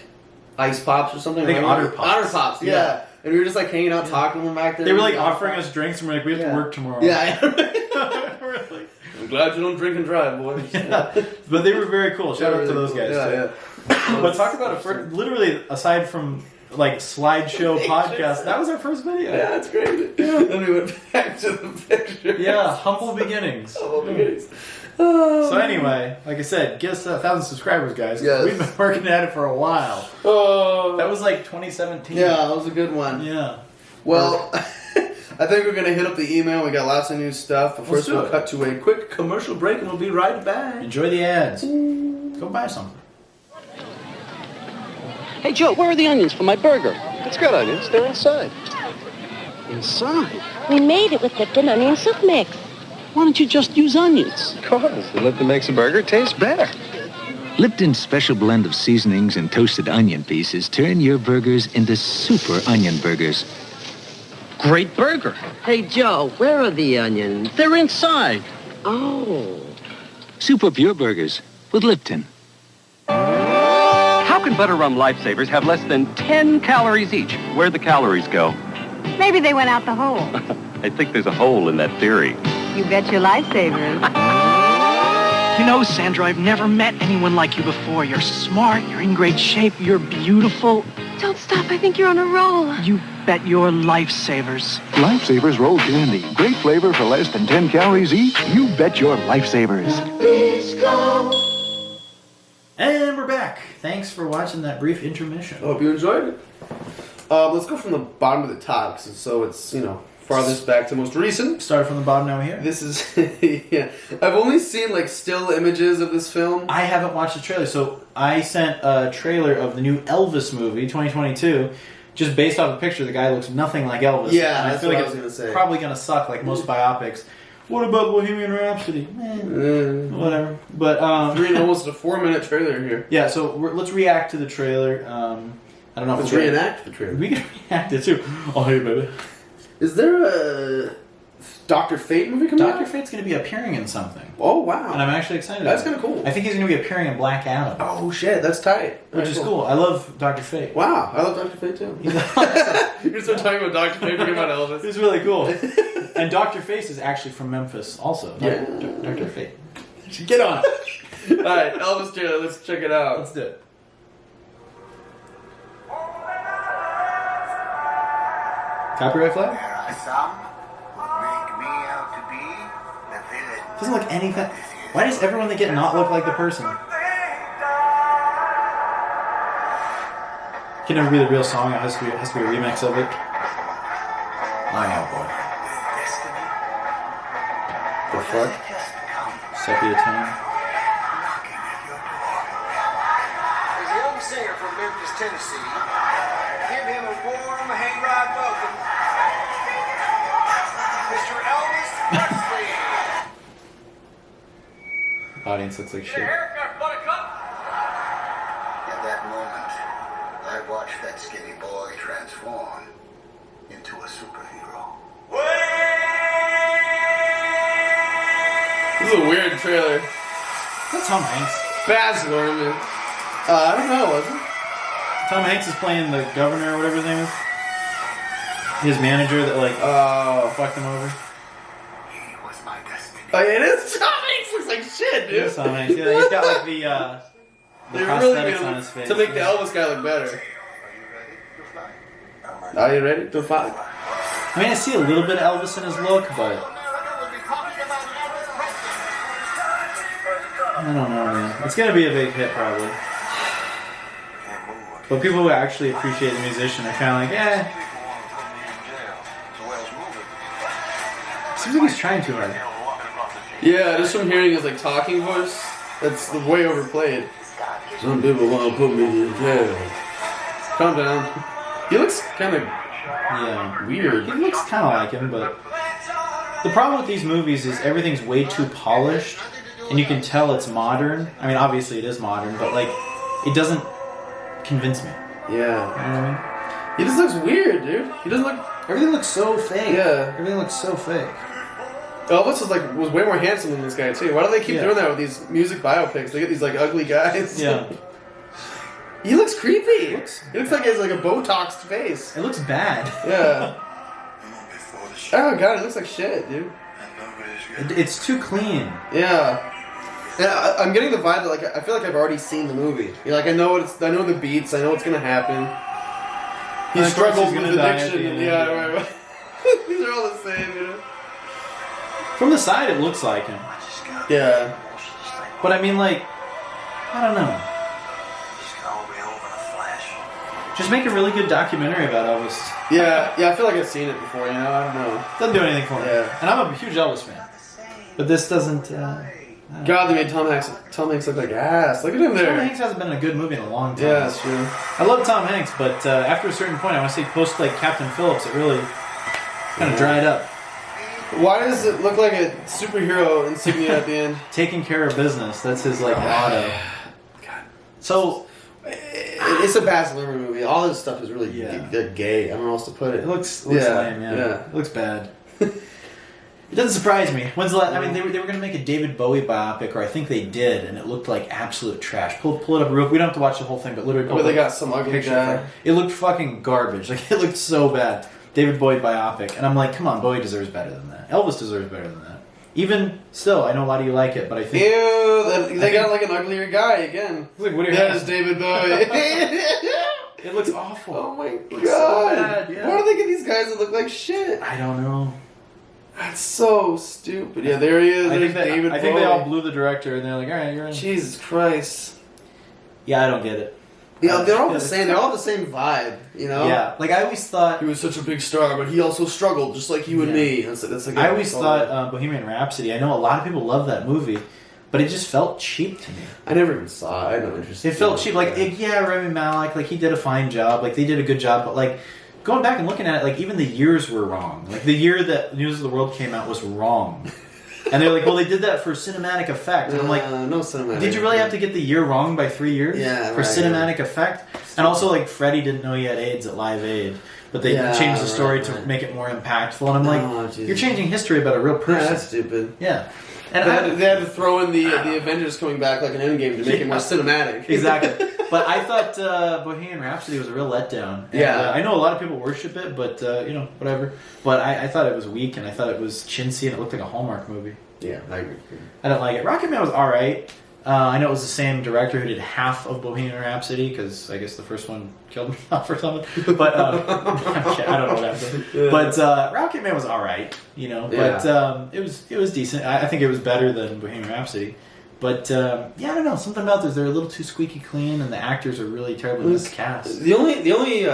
ice pops or something. I think Otter Pops. Otter Pops, yeah. And we were just like hanging out talking to them back there. They were like offering us drinks and we're like, we have to work tomorrow. Yeah. Really. I'm glad you don't drink and drive, boys. Yeah. But they were very cool. Shout out to those guys. Yeah. But talk about it. Literally, aside from like slideshow podcast, that was our first video. Yeah, that's great. Yeah. Then we went back to the pictures. Yeah, humble beginnings. Oh, so anyway, like I said, get us 1,000 subscribers, guys. Yes. We've been working at it for a while. Oh, that was like 2017. Yeah, that was a good one. Yeah. Well, I think we're gonna hit up the email. We got lots of new stuff. But first, we'll cut to a quick commercial break, and we'll be right back. Enjoy the ads. Go buy something. Hey, Joe, where are the onions for my burger? It's got onions. They're inside. Inside? We made it with Lipton onion soup mix. Why don't you just use onions? Because the Lipton makes a burger taste better. Lipton's special blend of seasonings and toasted onion pieces turn your burgers into super onion burgers. Great burger. Hey, Joe, where are the onions? They're inside. Oh. Super pure burgers with Lipton. How can Butter Rum Lifesavers have less than 10 calories each? Where'd the calories go? Maybe they went out the hole. I think there's a hole in that theory. You bet your lifesavers. You know, Sandra, I've never met anyone like you before. You're smart, you're in great shape, you're beautiful. Don't stop, I think you're on a roll. You bet your lifesavers. Lifesavers roll candy. Great flavor for less than 10 calories each. You bet your lifesavers. And we're back. Thanks for watching that brief intermission. I hope you enjoyed it. Let's go from the bottom to the top, so it's, farthest back to most recent. Start from the bottom now here. This is, yeah. I've only seen, still images of this film. I haven't watched the trailer, so I sent a trailer of the new Elvis movie, 2022, just based off the picture. The guy looks nothing like Elvis. Yeah, and that's what I was going to say. Probably going to suck like most biopics. What about Bohemian Rhapsody? Whatever. But almost a 4-minute trailer here. Yeah, so let's react to the trailer. I don't know if let's reenact the trailer. We can react it too. Oh, hey, baby. Is there a Dr. Fate movie coming out? Dr. Fate's going to be appearing in something. Oh, wow. And I'm actually excited That's about it. kind of cool. I think he's going to be appearing in Black Adam. Oh, shit. That's tight. Which is cool. I love Dr. Fate. Wow. I love Dr. Fate, too. He's awesome. You're still talking about Dr. Fate, talking about Elvis. He's really cool. And Dr. Face is actually from Memphis also. Yeah. Dr. Fate. Get on it. All right, Elvis trailer. Let's check it out. Let's do it. Copyright flag? Doesn't look anything. Why does everyone they get not look like the person? Can never be the real song. It has to be a remix of it. I know, boy. The fuck? Sepia tone. There's a young singer from Memphis, Tennessee. Give him a warm, hang-ride welcome. Mr. Elvis Presley. Audience looks like shit. Haircut, buttercup. At that moment, I watched that skinny boy transform into a superhero. This is a weird trailer. That's Tom Hanks. Baz Luhrmann. I don't know, was it? Tom Hanks is playing the governor or whatever his name is. His manager that fucked him over. He was my destiny. Oh, it is? Tom Hanks looks like shit, dude. It is Tom Hanks. Yeah, he's got the prosthetics on his face. To make the Elvis guy look better. Are you ready to fight? I mean, I see a little bit of Elvis in his look, but I don't know, man. It's gonna be a big hit, probably. But people who actually appreciate the musician are kind of like, seems like he's trying too hard. Yeah, just from hearing his talking voice, that's way overplayed. Some people want to put me in jail. Calm down. He looks kind of weird. He looks kind of like him, but the problem with these movies is everything's way too polished, and you can tell it's modern. I mean, obviously it is modern, but it doesn't convince me. Yeah. You know what I mean? He just looks weird, dude. He doesn't look. Everything looks so fake. Yeah. Everything looks so fake. Elvis was way more handsome than this guy too. Why do they keep doing that with these music biopics? They get these ugly guys. Yeah. He looks creepy. He looks like he has a Botoxed face. It looks bad. Yeah. Oh god, it looks like shit, dude. It's too clean. Yeah. And I'm getting the vibe that I feel like I've already seen the movie. I know the beats. I know what's gonna happen. He struggles with addiction. Yeah, right. These are all the same, From the side, it looks like him. Yeah. But I mean, I don't know. Just make a really good documentary about Elvis. Yeah, I feel like I've seen it before, you know? I don't know. Doesn't do anything for me. Yeah. And I'm a huge Elvis fan. But this doesn't... God, they made Tom Hanks look like ass. Look at him there. Tom Hanks hasn't been in a good movie in a long time. Yeah, that's true. I love Tom Hanks, but after a certain point, I want to say post like Captain Phillips, it really kind of dried up. Why does it look like a superhero insignia at the end? Taking care of business. That's his like motto. God. So it's a Baz Luhrmann movie. All this stuff is really gay. I don't know how else to put it. It looks lame. Yeah. It looks bad. It doesn't surprise me. When's the last? I mean, they were going to make a David Bowie biopic, or I think they did, and it looked like absolute trash. Pull it up real quick. We don't have to watch the whole thing, but literally. But they got some ugly guy. It looked fucking garbage. Like it looked so bad. David Bowie biopic, and I'm like, come on, Bowie deserves better than that. Elvis deserves better than that. Even still, I know a lot of you like it, but I think they got like an uglier guy again. Look, what are There's David Bowie. It looks awful. Oh my god! So bad, yeah. Why do they get these guys that look like shit? I don't know. That's so stupid. Yeah, there he is. I think Bowie. they all blew the director, and they're like, all right, you're in. Jesus Christ. Yeah, I don't get it. Yeah, they're all the same. They're all the same vibe, you know. Yeah, like I always thought he was such a big star, but he also struggled just like you and me. That's like I always thought Bohemian Rhapsody. I know a lot of people love that movie, but it just felt cheap to me. I never even saw it. I had no interest. It felt cheap. Like Rami Malek, like he did a fine job. Like they did a good job, but like going back and looking at it, like even the years were wrong. Like the year that News of the World came out was wrong. And they're like, well, they did that for cinematic effect. And I'm like, no cinematic. Did you really have to get the year wrong by 3 years? Yeah, for cinematic effect? And also, like, Freddie didn't know he had AIDS at Live Aid, but they changed the story to make it more impactful. And I'm like, you're changing history about a real person. Yeah, that's stupid. Yeah. And they had to throw in the Avengers coming back like an Endgame to make it more cinematic. Exactly. But I thought Bohemian Rhapsody was a real letdown. And, I know a lot of people worship it, but, whatever. But I thought it was weak, and I thought it was chintzy, and it looked like a Hallmark movie. Yeah, I agree. I don't like it. Rocketman was alright. I know it was the same director who did half of Bohemian Rhapsody, because I guess the first one killed me off or something. But I don't know what happened. But Rocketman was alright, but it was decent. I think it was better than Bohemian Rhapsody. But I don't know, something about this. They're a little too squeaky clean, and the actors are really terribly miscast. The only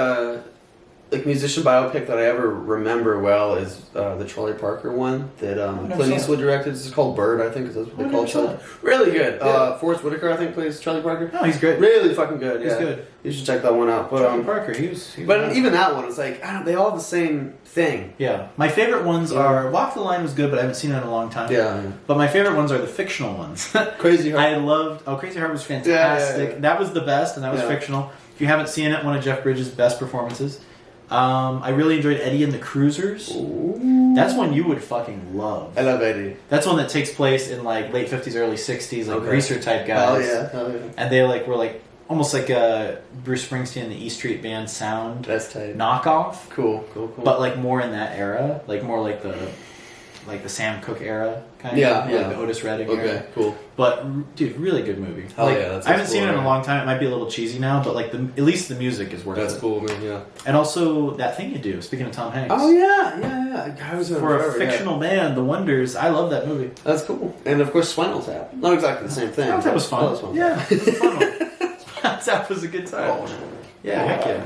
like musician biopic that I ever remember well is the Charlie Parker one that Clint Eastwood directed. It's called Bird, I think, is what they call it. Really good. Yeah. Forrest Whitaker, I think, plays Charlie Parker. Oh, he's great. Really fucking good. He's good. You should check that one out. But, Charlie Parker, he was but even that one, it's like they all have the same thing. Yeah, my favorite ones are Walk the Line was good, but I haven't seen it in a long time. Yeah. But my favorite ones are the fictional ones. Crazy Heart. I loved. Crazy Heart was fantastic. Yeah. That was the best, and that was fictional. If you haven't seen it, one of Jeff Bridges' best performances. I really enjoyed Eddie and the Cruisers. Ooh. That's one you would fucking love. I love Eddie. That's one that takes place in like late 50s, early 60s, like greaser type guys. Oh yeah. And they were almost like Bruce Springsteen and the E Street Band sound. That's tight. Knockoff. Cool. But like more in that era, like more like the Sam Cooke era kind of, like the Otis Redding era. Okay, cool. But dude, really good movie. Hell yeah, I haven't seen it in a long time. It might be a little cheesy now, but like at least the music is worth it. That's cool, man. Yeah. And also That Thing You Do. Speaking of Tom Hanks. Oh yeah. I was for a fictional band, The Wonders. I love that movie. That's cool. And of course, Spinal Tap. Not exactly the same thing. Spinal Tap was fun. Yeah, it was fun. Spinal Tap was a good time. Yeah, heck yeah.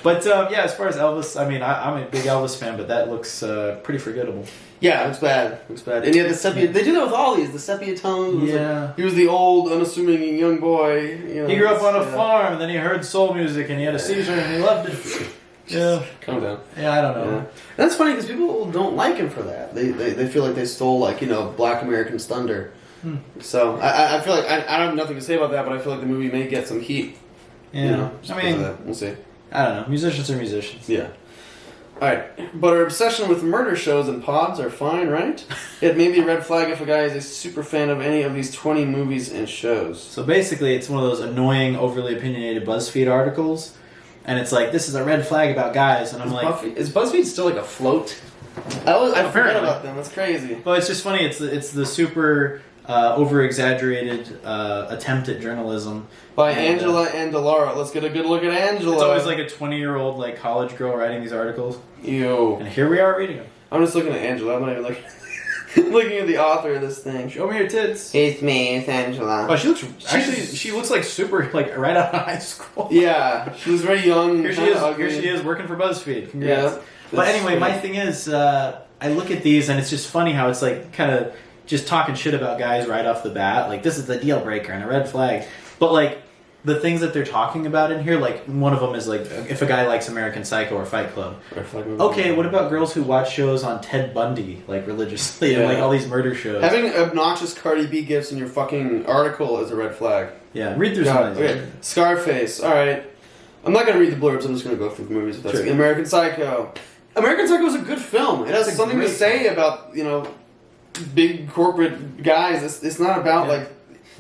But as far as Elvis, I mean, I'm a big Elvis fan, but that looks pretty forgettable. Yeah, it's bad. And yeah, the sepia. They do that with all these. The sepia tones. He was the old, unassuming young boy. He grew up on a farm, and then he heard soul music, and he had a seizure, and he loved it. Yeah. Calm down. Yeah, I don't know. Yeah. That's funny because people don't like him for that. They feel like they stole Black American's thunder. So I feel like I have nothing to say about that, but I feel like the movie may get some heat. Yeah. We'll see. I don't know. Musicians are musicians. Yeah. Alright, but our obsession with murder shows and pods are fine, right? It may be a red flag if a guy is a super fan of any of these 20 movies and shows. So basically, it's one of those annoying, overly opinionated BuzzFeed articles, and it's like, this is a red flag about guys, and I'm is BuzzFeed still afloat? I forgot about them, that's crazy. Well, it's just funny, it's the super over-exaggerated attempt at journalism. By Angela and Delara. Let's get a good look at Angela. It's always like a 20-year-old college girl writing these articles. Ew. And here we are reading them. I'm just looking at Angela. I'm not even looking. Looking at the author of this thing. Show me your tits. It's me, it's Angela. Oh, she looks like super, like, right out of high school. Yeah, she was very young. Here she is working for BuzzFeed. Congrats. Yeah. But anyway, my thing is, I look at these and it's just funny how it's like kind of just talking shit about guys right off the bat. Like, this is the deal breaker and a red flag. But, like, the things that they're talking about in here, like, one of them is, like, if a guy likes American Psycho or Fight Club. Okay, what about girls who watch shows on Ted Bundy, like, religiously, and, like, all these murder shows? Having obnoxious Cardi B gifts in your fucking article is a red flag. Yeah, read through some of these. Okay. Scarface, alright. I'm not going to read the blurbs, I'm just going to go through the movies. That's American Psycho. American Psycho is a good film. It has something to say about, you know, big corporate guys. It's not about, like...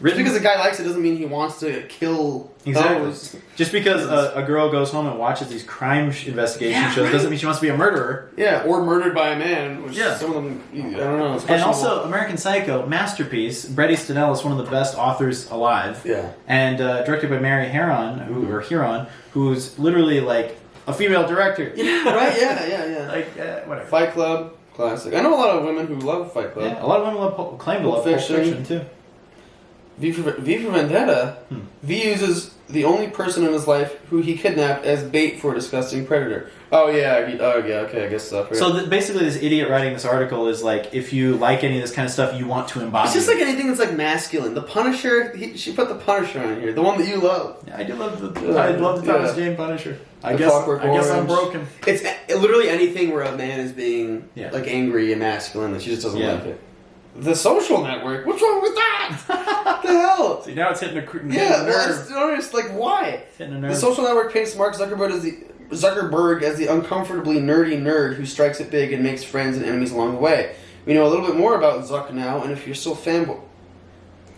Just because a guy likes it doesn't mean he wants to kill those. Just because a girl goes home and watches these crime investigation shows doesn't mean she wants to be a murderer. Yeah, or murdered by a man. Which some of them, I don't know. And also, American Psycho, masterpiece. Bret Easton Ellis, one of the best authors alive. Yeah. And directed by Mary Heron, who's literally like a female director. Yeah, right? Yeah. Like, whatever. Fight Club, classic. I know a lot of women who love Fight Club. Yeah, a lot of women claim to love Pulp Fiction, too. V for Vendetta, V uses the only person in his life who he kidnapped as bait for a disgusting predator. Okay, I guess so. So basically this idiot writing this article is like, if you like any of this kind of stuff, you want to embody It's just like anything that's like masculine. The Punisher, she put the Punisher on here, the one that you love. Yeah, I do love the Thomas Jane Punisher. I guess I'm broken. It's literally anything where a man is being like angry and masculine that she just doesn't like it. The Social Network? What's wrong with that? What the hell? See, now it's hitting a nerve. It's like, why? Hitting a nerve. The Social Network paints Mark Zuckerberg as the uncomfortably nerdy nerd who strikes it big and makes friends and enemies along the way. We know a little bit more about Zuck now, and if you're still fanboy...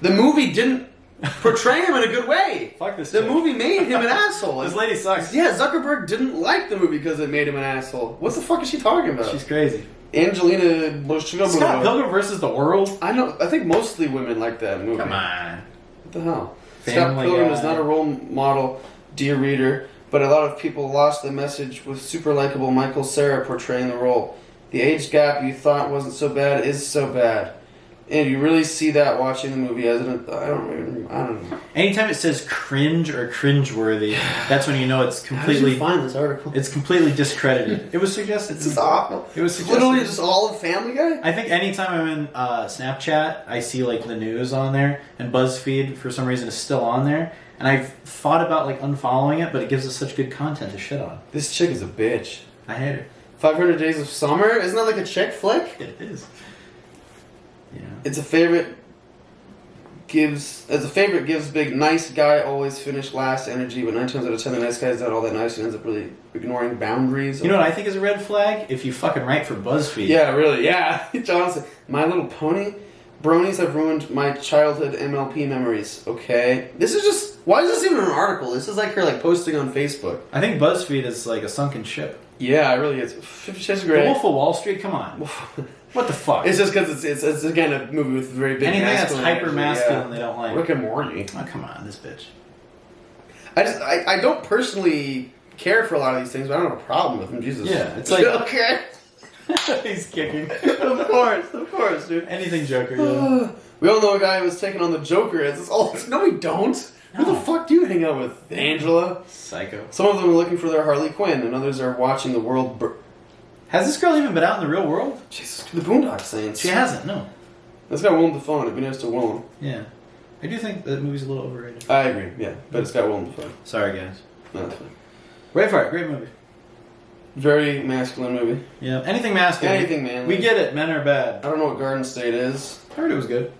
The movie didn't portray him in a good way. Fuck this The movie made him an asshole. This lady sucks. Yeah, Zuckerberg didn't like the movie because it made him an asshole. What the fuck is she talking about? She's crazy. Angelina Scott Pilgrim versus the World? I know. I think mostly women like that movie. Come on. What the hell? Scott Pilgrim is not a role model, dear reader, but a lot of people lost the message with super likable Michael Cera portraying the role. The age gap you thought wasn't so bad is so bad. And you really see that watching the movie as an... I don't know. Anytime it says cringe or cringeworthy, that's when you know it's completely... How did you find this article? It's completely discredited. It was suggested. It's awful. It was suggested. Literally just all of Family Guy? I think anytime I'm in Snapchat, I see like the news on there, and BuzzFeed, for some reason, is still on there. And I've thought about like unfollowing it, but it gives us such good content to shit on. This chick is a bitch. I hate her. 500 Days of Summer? Isn't that like a chick flick? It is. Yeah. It's a favorite. Gives big nice guy always finish last energy, but 9 times out of 10 the nice guy's not all that nice and ends up really ignoring boundaries. You know what I think is a red flag? If you fucking write for BuzzFeed. Yeah, really. Yeah, Johnson. My Little Pony. Bronies have ruined my childhood MLP memories. Okay, this is just. Why is this even an article? This is like her like posting on Facebook. I think BuzzFeed is like a sunken ship. Yeah, it really is. 50 Shades of Grey. The Wolf of Wall Street. Come on. What the fuck? It's just because it's again a movie with very big. Anything that's hyper masculine, they don't like. Rick and Morty. Oh, come on, this bitch. I don't personally care for a lot of these things, but I don't have a problem with them. Jesus. Yeah, it's like okay. He's kicking. Of course, dude. Anything Joker. Yeah. We all know a guy who was taking on the Joker as no, we don't. No. Who the fuck do you hang out with? Angela. Psycho. Some of them are looking for their Harley Quinn, and others are watching the world. Has this girl even been out in the real world? Jesus, the Boondock Saints. She hasn't, no. It's got Willem Dafoe, and it'd be nice to Willem. Yeah. I do think that movie's a little overrated. I agree, yeah. But it's got Willem Dafoe. Sorry, guys. No, that's fine. Braveheart, great movie. Very masculine movie. Yeah, anything masculine. Anything manly. We get it, men are bad. I don't know what Garden State is. I heard it was good.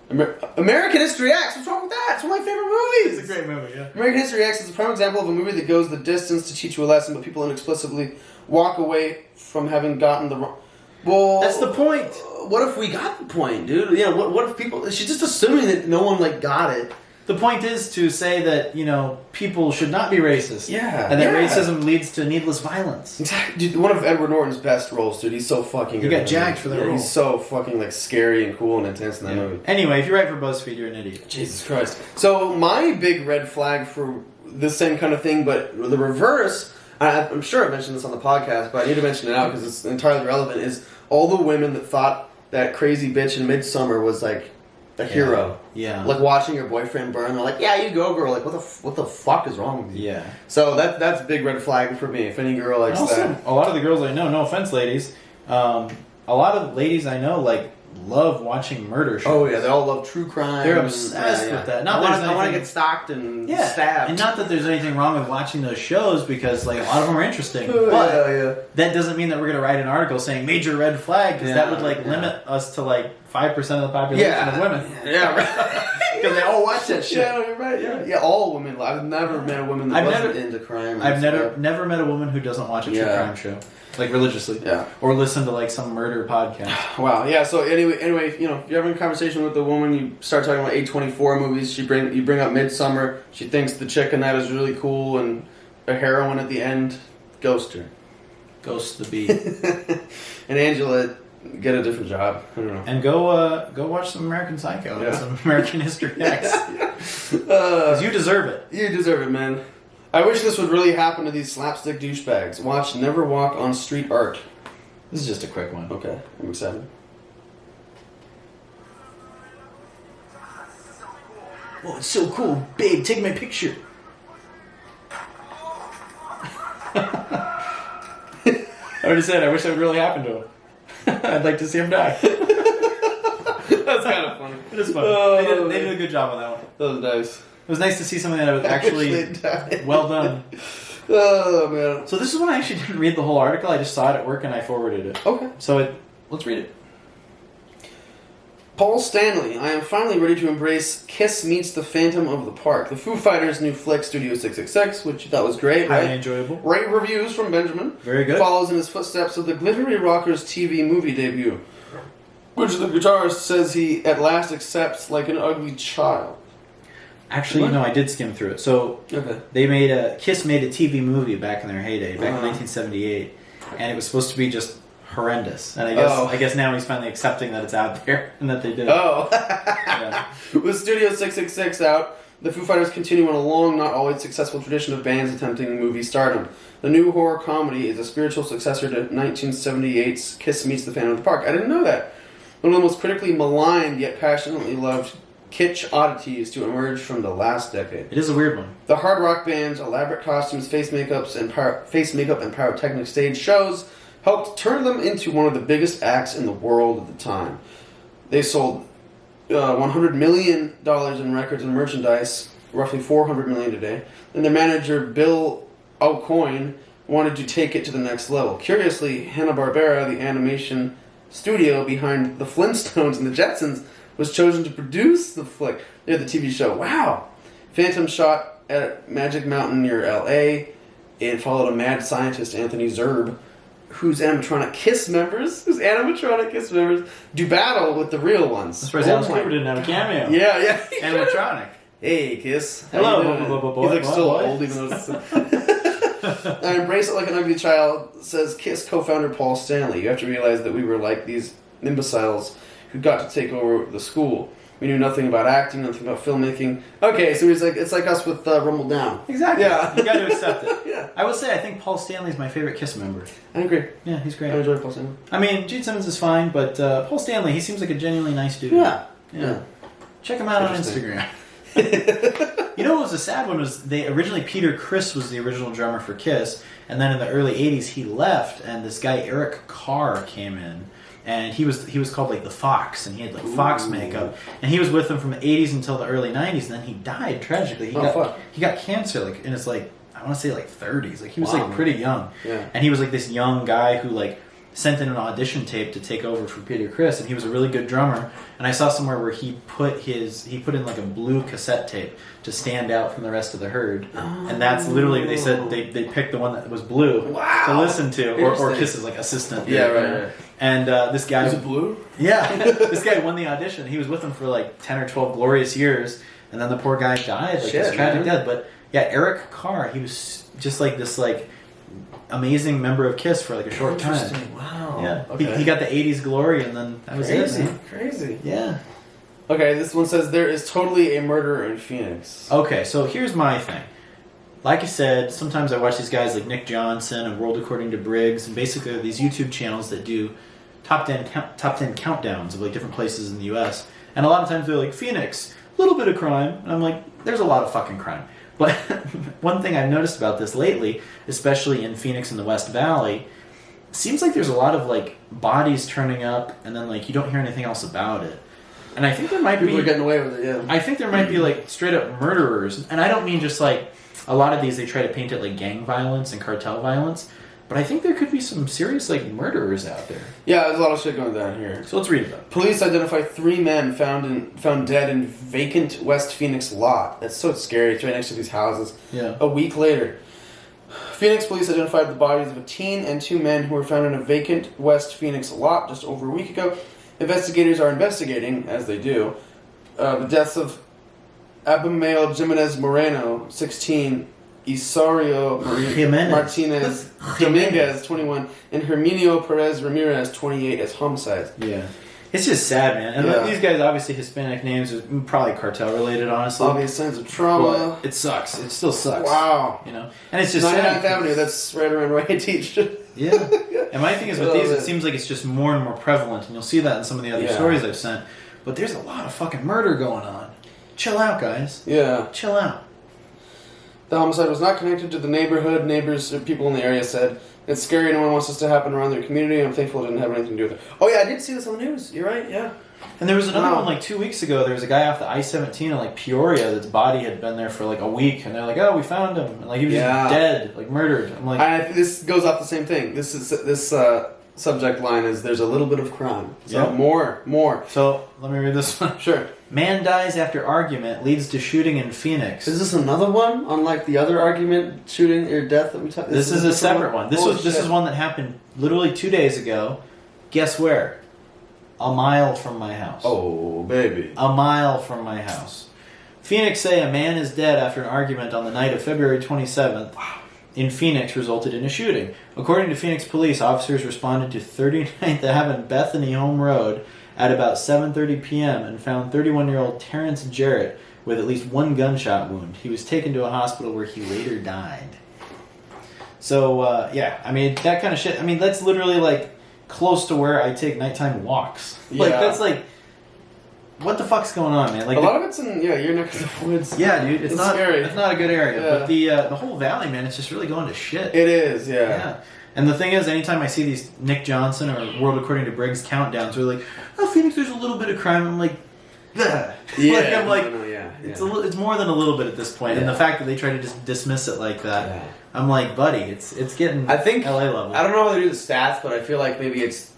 American History X! What's wrong with that? It's one of my favorite movies! It's a great movie, yeah. American History X is a prime example of a movie that goes the distance to teach you a lesson, but people inexplicably walk away from having gotten the wrong... Well... That's the point! What if we got the point, dude? Yeah, what if people... She's just assuming that no one, got it. The point is to say that, people should not be racist. Yeah. And that racism leads to needless violence. Exactly. Dude, one of Edward Norton's best roles, dude. He's so fucking good. He got jacked for that role. He's so fucking, scary and cool and intense in that movie. Anyway, if you write for BuzzFeed, you're an idiot. Jesus Christ. So, my big red flag for this same kind of thing, but the reverse, I'm sure I mentioned this on the podcast, but I need to mention it now because it's entirely relevant, is all the women that thought that crazy bitch in Midsummer was like a hero. Yeah. Like watching your boyfriend burn, they're like, yeah, you go, girl. Like, what the fuck is wrong with you? Yeah. So that's a big red flag for me. If any girl likes that. A lot of the girls I know, no offense, ladies, a lot of ladies I know love watching murder shows. Oh yeah, they all love true crime. They're obsessed with that. I want to get stalked and stabbed. And not that there's anything wrong with watching those shows because like a lot of them are interesting. But that doesn't mean that we're going to write an article saying major red flag because that would limit us to 5% of the population of women. Yeah, right. Because they all watch that shit. Yeah, you're right. Yeah, all women. I've never met a woman that wasn't into crime. I've never met a woman who doesn't watch a true crime show. Like religiously, or listen to some murder podcast. Wow, yeah. So anyway, if you're having a conversation with a woman, you start talking about A24 movies. You bring up Midsummer. She thinks the chick in that is really cool and a heroine at the end. Ghost her. Ghost the bee. And Angela, get a different job. I don't know. And go watch some American Psycho and some American History X. Because you deserve it. You deserve it, man. I wish this would really happen to these slapstick douchebags. Watch Never Walk on Street Art. This is just a quick one. Okay, I'm excited. Oh, it's so cool. Babe, take my picture. I already said I wish that would really happen to him. I'd like to see him die. That's kind of funny. It is funny. They did a good job on that one. That was nice. It was nice to see something that was actually well done. Oh, man. So this is one I actually didn't read the whole article. I just saw it at work and I forwarded it. Okay. So let's read it. Paul Stanley, I am finally ready to embrace Kiss Meets the Phantom of the Park. The Foo Fighters' new flick, Studio 666, which you thought was great, right? Highly enjoyable. Rave reviews from Benjamin. Very good. Follows in his footsteps of the Glittery Rockers TV movie debut, which the guitarist says he at last accepts like an ugly child. Actually, I did skim through it. So Kiss made a TV movie back in their heyday, back in 1978, and it was supposed to be just horrendous. And I guess now he's finally accepting that it's out there and that they did it. Oh. With Studio 666 out, the Foo Fighters continue on a long, not always successful tradition of bands attempting movie stardom. The new horror comedy is a spiritual successor to 1978's Kiss Meets the Phantom of the Park. I didn't know that. One of the most critically maligned yet passionately loved kitsch oddities to emerge from the last decade. It is a weird one. The hard rock band's elaborate costumes, face makeup, and pyrotechnic stage shows helped turn them into one of the biggest acts in the world at the time. They sold $100 million in records and merchandise, roughly $400 million today, and their manager, Bill Aucoin, wanted to take it to the next level. Curiously, Hanna-Barbera, the animation studio behind the Flintstones and the Jetsons, was chosen to produce the flick. The TV show. Wow! Phantom shot at Magic Mountain near L.A. and followed a mad scientist, Anthony Zerbe, whose animatronic Kiss members do battle with the real ones. I'm surprised Alice Cooper didn't have a cameo. Yeah. Animatronic. Hey, Kiss. Hello. He looks still old, even though it's... I embrace it like an ugly child, says Kiss co-founder Paul Stanley. You have to realize that we were like these imbeciles who got to take over the school. We knew nothing about acting, nothing about filmmaking. Okay, so it's like us with Rumble Down. Exactly. Yeah. You got to accept it. Yeah. I will say I think Paul Stanley's my favorite Kiss member. I agree. Yeah, he's great. I enjoy Paul Stanley. I mean, Gene Simmons is fine, but Paul Stanley, he seems like a genuinely nice dude. Yeah. Check him out on Instagram. You know what was a sad one was Peter Criss was the original drummer for Kiss, and then in the early 80s he left, and this guy Eric Carr came in. And he was called the Fox, and he had Fox makeup, and he was with them from the 80s until the early 90s, and then he died tragically. He got cancer in his I want to say 30s. He was pretty young, and he was this young guy who sent in an audition tape to take over for Peter Criss, and he was a really good drummer. And I saw somewhere where he put in a blue cassette tape to stand out from the rest of the herd, and that's literally they said they picked the one that was blue to listen to, or Kiss's assistant. Yeah, right. And this guy... Was it blue? Yeah. This guy won the audition. He was with them for 10 or 12 glorious years. And then the poor guy died. This tragic death. But yeah, Eric Carr, he was just this amazing member of Kiss for a short time. Wow. Yeah. Okay. He got the 80s glory and then that was it. Man. Crazy. Yeah. Okay, this one says there is totally a murder in Phoenix. Okay, so here's my thing. Like I said, sometimes I watch these guys like Nick Johnson and World According to Briggs, and basically they're these YouTube channels that do top 10 countdowns of like different places in the U.S. And a lot of times they're like, Phoenix, a little bit of crime. And I'm like, there's a lot of fucking crime. But one thing I've noticed about this lately, especially in Phoenix and the West Valley, seems like there's a lot of like bodies turning up, and then like you don't hear anything else about it. And I think there might People are getting away with it, yeah. I think there might be like straight up murderers, and I don't mean just like a lot of these they try to paint it like gang violence and cartel violence, but I think there could be some serious like murderers out there. Yeah, there's a lot of shit going down here. So let's read about it. Police identify 3 men found dead in vacant West Phoenix lot. That's so scary. It's right next to these houses. Yeah. A week later, Phoenix police identified the bodies of a teen and 2 men who were found in a vacant West Phoenix lot just over a week ago. Investigators are investigating, as they do, the deaths of Abimael Jimenez Moreno, 16, Isario Martinez Dominguez, 21, and Herminio Perez Ramirez, 28, as homicides. Yeah. It's just sad, man. And these guys, obviously Hispanic names, are probably cartel related, honestly. Obvious signs of trauma. But it sucks. It still sucks. Wow. You know? And it's just 99th Avenue, that's right around where I teach. Yeah. And my thing is with these, it seems like it's just more and more prevalent, and you'll see that in some of the other stories I've sent. But there's a lot of fucking murder going on. Chill out, guys. Yeah. Chill out. The homicide was not connected to the neighborhood. Neighbors or people in the area said, it's scary, no one wants this to happen around their community. I'm thankful it didn't have anything to do with it. Oh yeah, I did see this on the news. You're right, yeah. And there was another one like 2 weeks ago. There was a guy off the I-17 in like Peoria that's body had been there for like a week, and they're like, "Oh, we found him," and like he was just dead, like murdered. I'm like, this goes off the same thing. This subject line is there's a little bit of crime. So more. So let me read this one. Sure. Man dies after argument leads to shooting in Phoenix. Is this another one? Unlike the other argument, shooting or death that we talked. This is a separate one. This is one that happened literally 2 days ago. Guess where? A mile from my house. Oh, baby. A mile from my house. Phoenix say a man is dead after an argument on the night of February 27th in Phoenix resulted in a shooting. According to Phoenix police, officers responded to 39th Ave and Bethany Home Road at about 7:30 p.m. and found 31-year-old Terrence Jarrett with at least 1 gunshot wound. He was taken to a hospital where he later died. So, yeah, I mean, that kind of shit. I mean, that's literally like close to where I take nighttime walks. Like, that's like, what the fuck's going on, man? Like a lot of it's in your neck of the woods. Yeah, dude, it's not scary. It's not a good area. Yeah. But the whole valley, man, it's just really going to shit. It is, yeah. And the thing is, anytime I see these Nick Johnson or World According to Briggs countdowns, they're like, "Oh, Phoenix, there's a little bit of crime." I'm like, "Ugh." Yeah, I'm like, it's more than a little bit at this point. And the fact that they try to just dismiss it like that, I'm like, buddy, it's getting I think LA level. I don't know how they do the stats, but I feel like maybe it's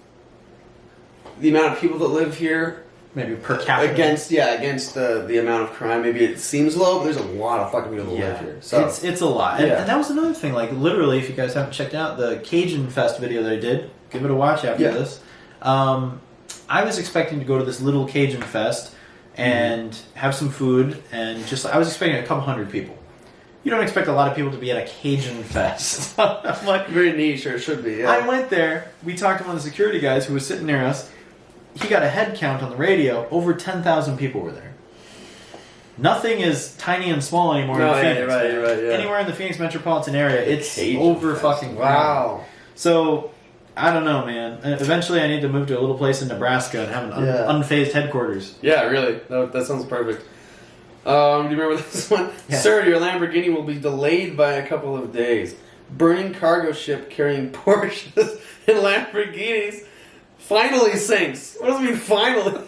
the amount of people that live here. Maybe per capita. Against the amount of crime. Maybe it seems low, but there's a lot of fucking people that live here. So it's a lot. And that was another thing. Like, literally, if you guys haven't checked out the Cajun Fest video that I did, give it a watch after this. I was expecting to go to this little Cajun Fest and have some food, and I was expecting a couple hundred people. You don't expect a lot of people to be at a Cajun Fest. I'm like, very niche, or it should be, yeah. I went there, we talked to one of the security guys who was sitting near us. He got a head count on the radio. Over 10,000 people were there. Nothing is tiny and small anymore in Phoenix. You're right, yeah. Anywhere in the Phoenix metropolitan area, it's Cajun over Fest. fucking wow. So, I don't know, man. Eventually, I need to move to a little place in Nebraska and have an unfazed headquarters. Yeah, really. That sounds perfect. Do you remember this one? Yeah. Sir, your Lamborghini will be delayed by a couple of days. Burning cargo ship carrying Porsches and Lamborghinis finally sinks. What does it mean, finally?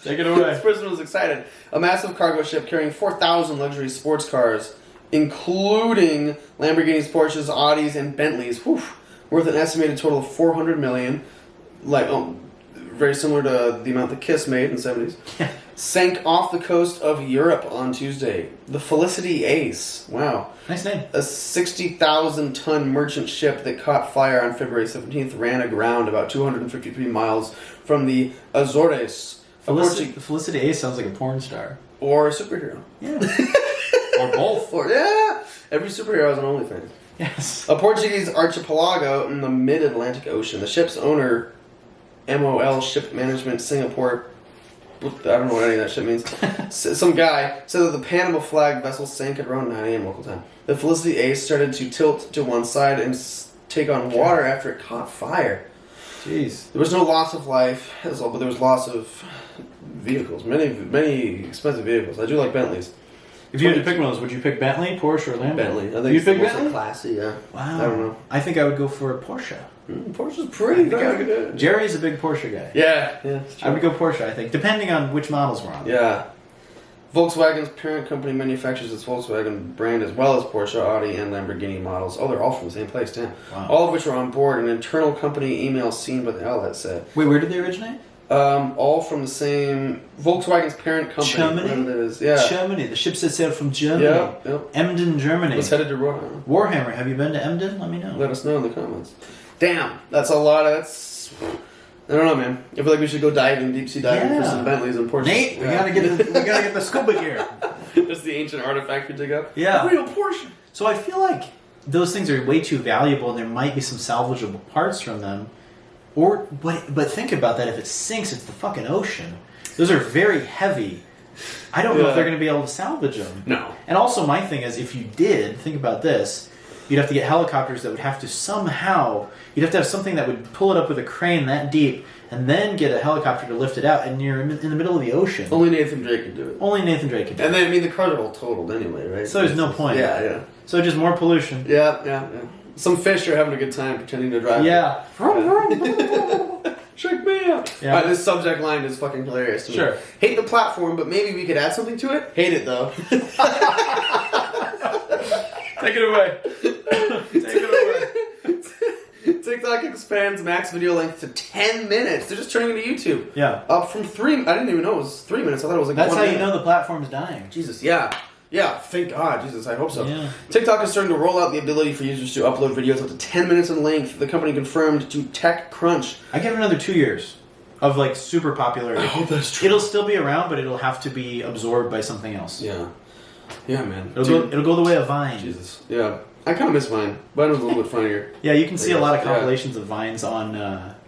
Take it away. This person was excited. A massive cargo ship carrying 4,000 luxury sports cars, including Lamborghinis, Porsches, Audis, and Bentleys, worth an estimated total of $400 million, very similar to the amount the Kiss made in the 70s, sank off the coast of Europe on Tuesday. The Felicity Ace. Wow. Nice name. A 60,000-ton merchant ship that caught fire on February 17th ran aground about 253 miles from the Azores. Felicity Ace sounds like a porn star. Or a superhero. Yeah. Or both. Every superhero has an OnlyFans. Yes. A Portuguese archipelago in the mid-Atlantic Ocean. The ship's owner, MOL Ship Management Singapore, I don't know what any of that shit means. Some guy said that the Panama flag vessel sank at around 9 a.m. local time. The Felicity Ace started to tilt to one side and take on water after it caught fire. Jeez. There was no loss of life, but there was loss of vehicles. Many expensive vehicles. I do like Bentleys. If you had to pick one of those, would you pick Bentley, Porsche, or Lambo? Bentley. I think You'd pick it's Bentley? Classy, yeah. Wow. I don't know. I think I would go for a Porsche. Porsche's pretty good. Jerry's a big Porsche guy. Yeah. I would go Porsche, I think, depending on which models we're on. Yeah. Volkswagen's parent company manufactures its Volkswagen brand as well as Porsche, Audi, and Lamborghini models. Oh, they're all from the same place, too. Wow. All of which were on board. An internal company email seen by the outlet said. Wait, where did they originate? All from the same Volkswagen's parent company. Germany? That is. Yeah. Germany. The ships that sailed from Germany. Yep. Emden, Germany. It's headed to Rosenthal. Warhammer. Have you been to Emden? Let me know. Let us know in the comments. Damn, that's a lot of... I don't know, man. I feel like we should go diving, deep sea diving for some Bentleys and Porsches. Nate, we gotta get the scuba gear. That's the ancient artifact we dig up. Yeah. A real Porsche. So I feel like those things are way too valuable, and there might be some salvageable parts from them. But think about that. If it sinks, it's the fucking ocean. Those are very heavy. I don't know if they're going to be able to salvage them. No. And also, my thing is, if you did, think about this. You'd have to get helicopters that would have to somehow... You'd have to have something that would pull it up with a crane that deep, and then get a helicopter to lift it out, and you're in the middle of the ocean. Only Nathan Drake could do it. Only Nathan Drake could do it. And then, I mean, the cars are all totaled anyway, right? So there's no point. Yeah. So just more pollution. Yeah. Some fish are having a good time pretending to drive. Yeah. Check me out. Yeah. All right, this subject line is fucking hilarious to me. Sure. Hate the platform, but maybe we could add something to it? Hate it, though. Take it away. TikTok expands max video length to 10 minutes. They're just turning it to YouTube. Yeah. Up from 3... I didn't even know it was 3 minutes. I thought it was like That's 1 how minute. you know the platform's dying. Jesus, yeah. Yeah, thank God. Jesus, I hope so. Yeah. TikTok is starting to roll out the ability for users to upload videos up to 10 minutes in length. The company confirmed to TechCrunch. I give it another 2 years of like super popularity. I hope that's true. It'll still be around, but it'll have to be absorbed by something else. Yeah. Yeah, man. It'll go the way of Vine. Jesus. Yeah. I kind of miss Vine. Vine was a little bit funnier. Yeah, you can see a lot of compilations of Vines on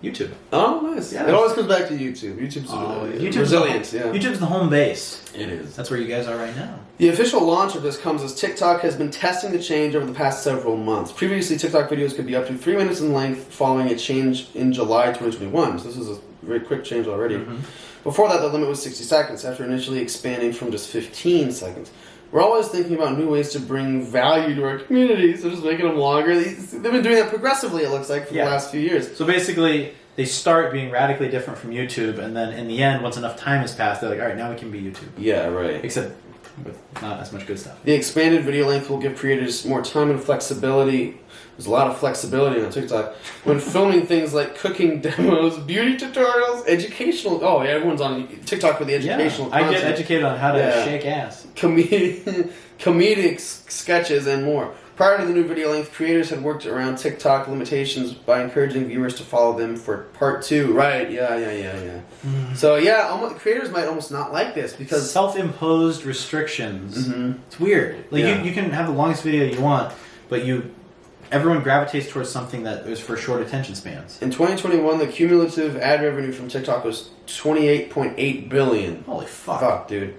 YouTube. Oh, nice. Yeah. It always comes back to YouTube. YouTube's resilient. Yeah. YouTube's the home base. It is. That's where you guys are right now. The official launch of this comes as TikTok has been testing the change over the past several months. Previously, TikTok videos could be up to 3 minutes in length following a change in July 2021. So this is a very quick change already. Mm-hmm. Before that, the limit was 60 seconds, after initially expanding from just 15 seconds. We're always thinking about new ways to bring value to our community, so just making them longer. They've been doing that progressively, it looks like, for the last few years. So basically, they start being radically different from YouTube, and then in the end, once enough time has passed, they're like, all right, now we can be YouTube. Yeah, right. Except with not as much good stuff. The expanded video length will give creators more time and flexibility. There's a lot of flexibility on TikTok when filming things like cooking demos, beauty tutorials, educational... Oh, yeah, everyone's on TikTok for the educational content. I get educated on how to shake ass. Comedic sketches and more. Prior to the new video length, creators had worked around TikTok limitations by encouraging viewers to follow them for part 2. Right, yeah. Mm-hmm. So, creators might almost not like this because... Self-imposed restrictions. Mm-hmm. It's weird. Like, you can have the longest video you want, but everyone gravitates towards something that is for short attention spans. In 2021, the cumulative ad revenue from TikTok was $28.8 billion. Holy fuck. Fuck, dude.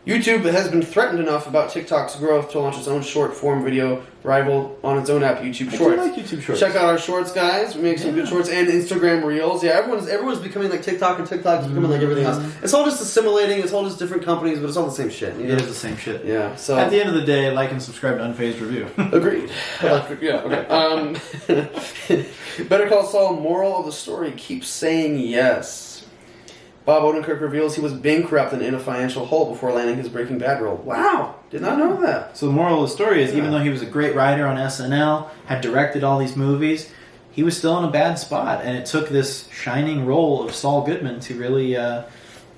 YouTube has been threatened enough about TikTok's growth to launch its own short-form video rival on its own app, YouTube Shorts. I do like YouTube Shorts. Check out our Shorts, guys. We make some good Shorts and Instagram Reels. Yeah, everyone's becoming like TikTok, and TikTok's becoming like everything else. It's all just assimilating. It's all just different companies, but it's all the same shit. You know? It is the same shit. Yeah. So at the end of the day, like and subscribe to Unfazed Review. Agreed. Okay. Better Call Saul. Moral of the story: keep saying yes. Bob Odenkirk reveals he was bankrupt and in a financial hole before landing his Breaking Bad role. Wow, did not know that. So the moral of the story is, even though he was a great writer on SNL, had directed all these movies, he was still in a bad spot, and it took this shining role of Saul Goodman to really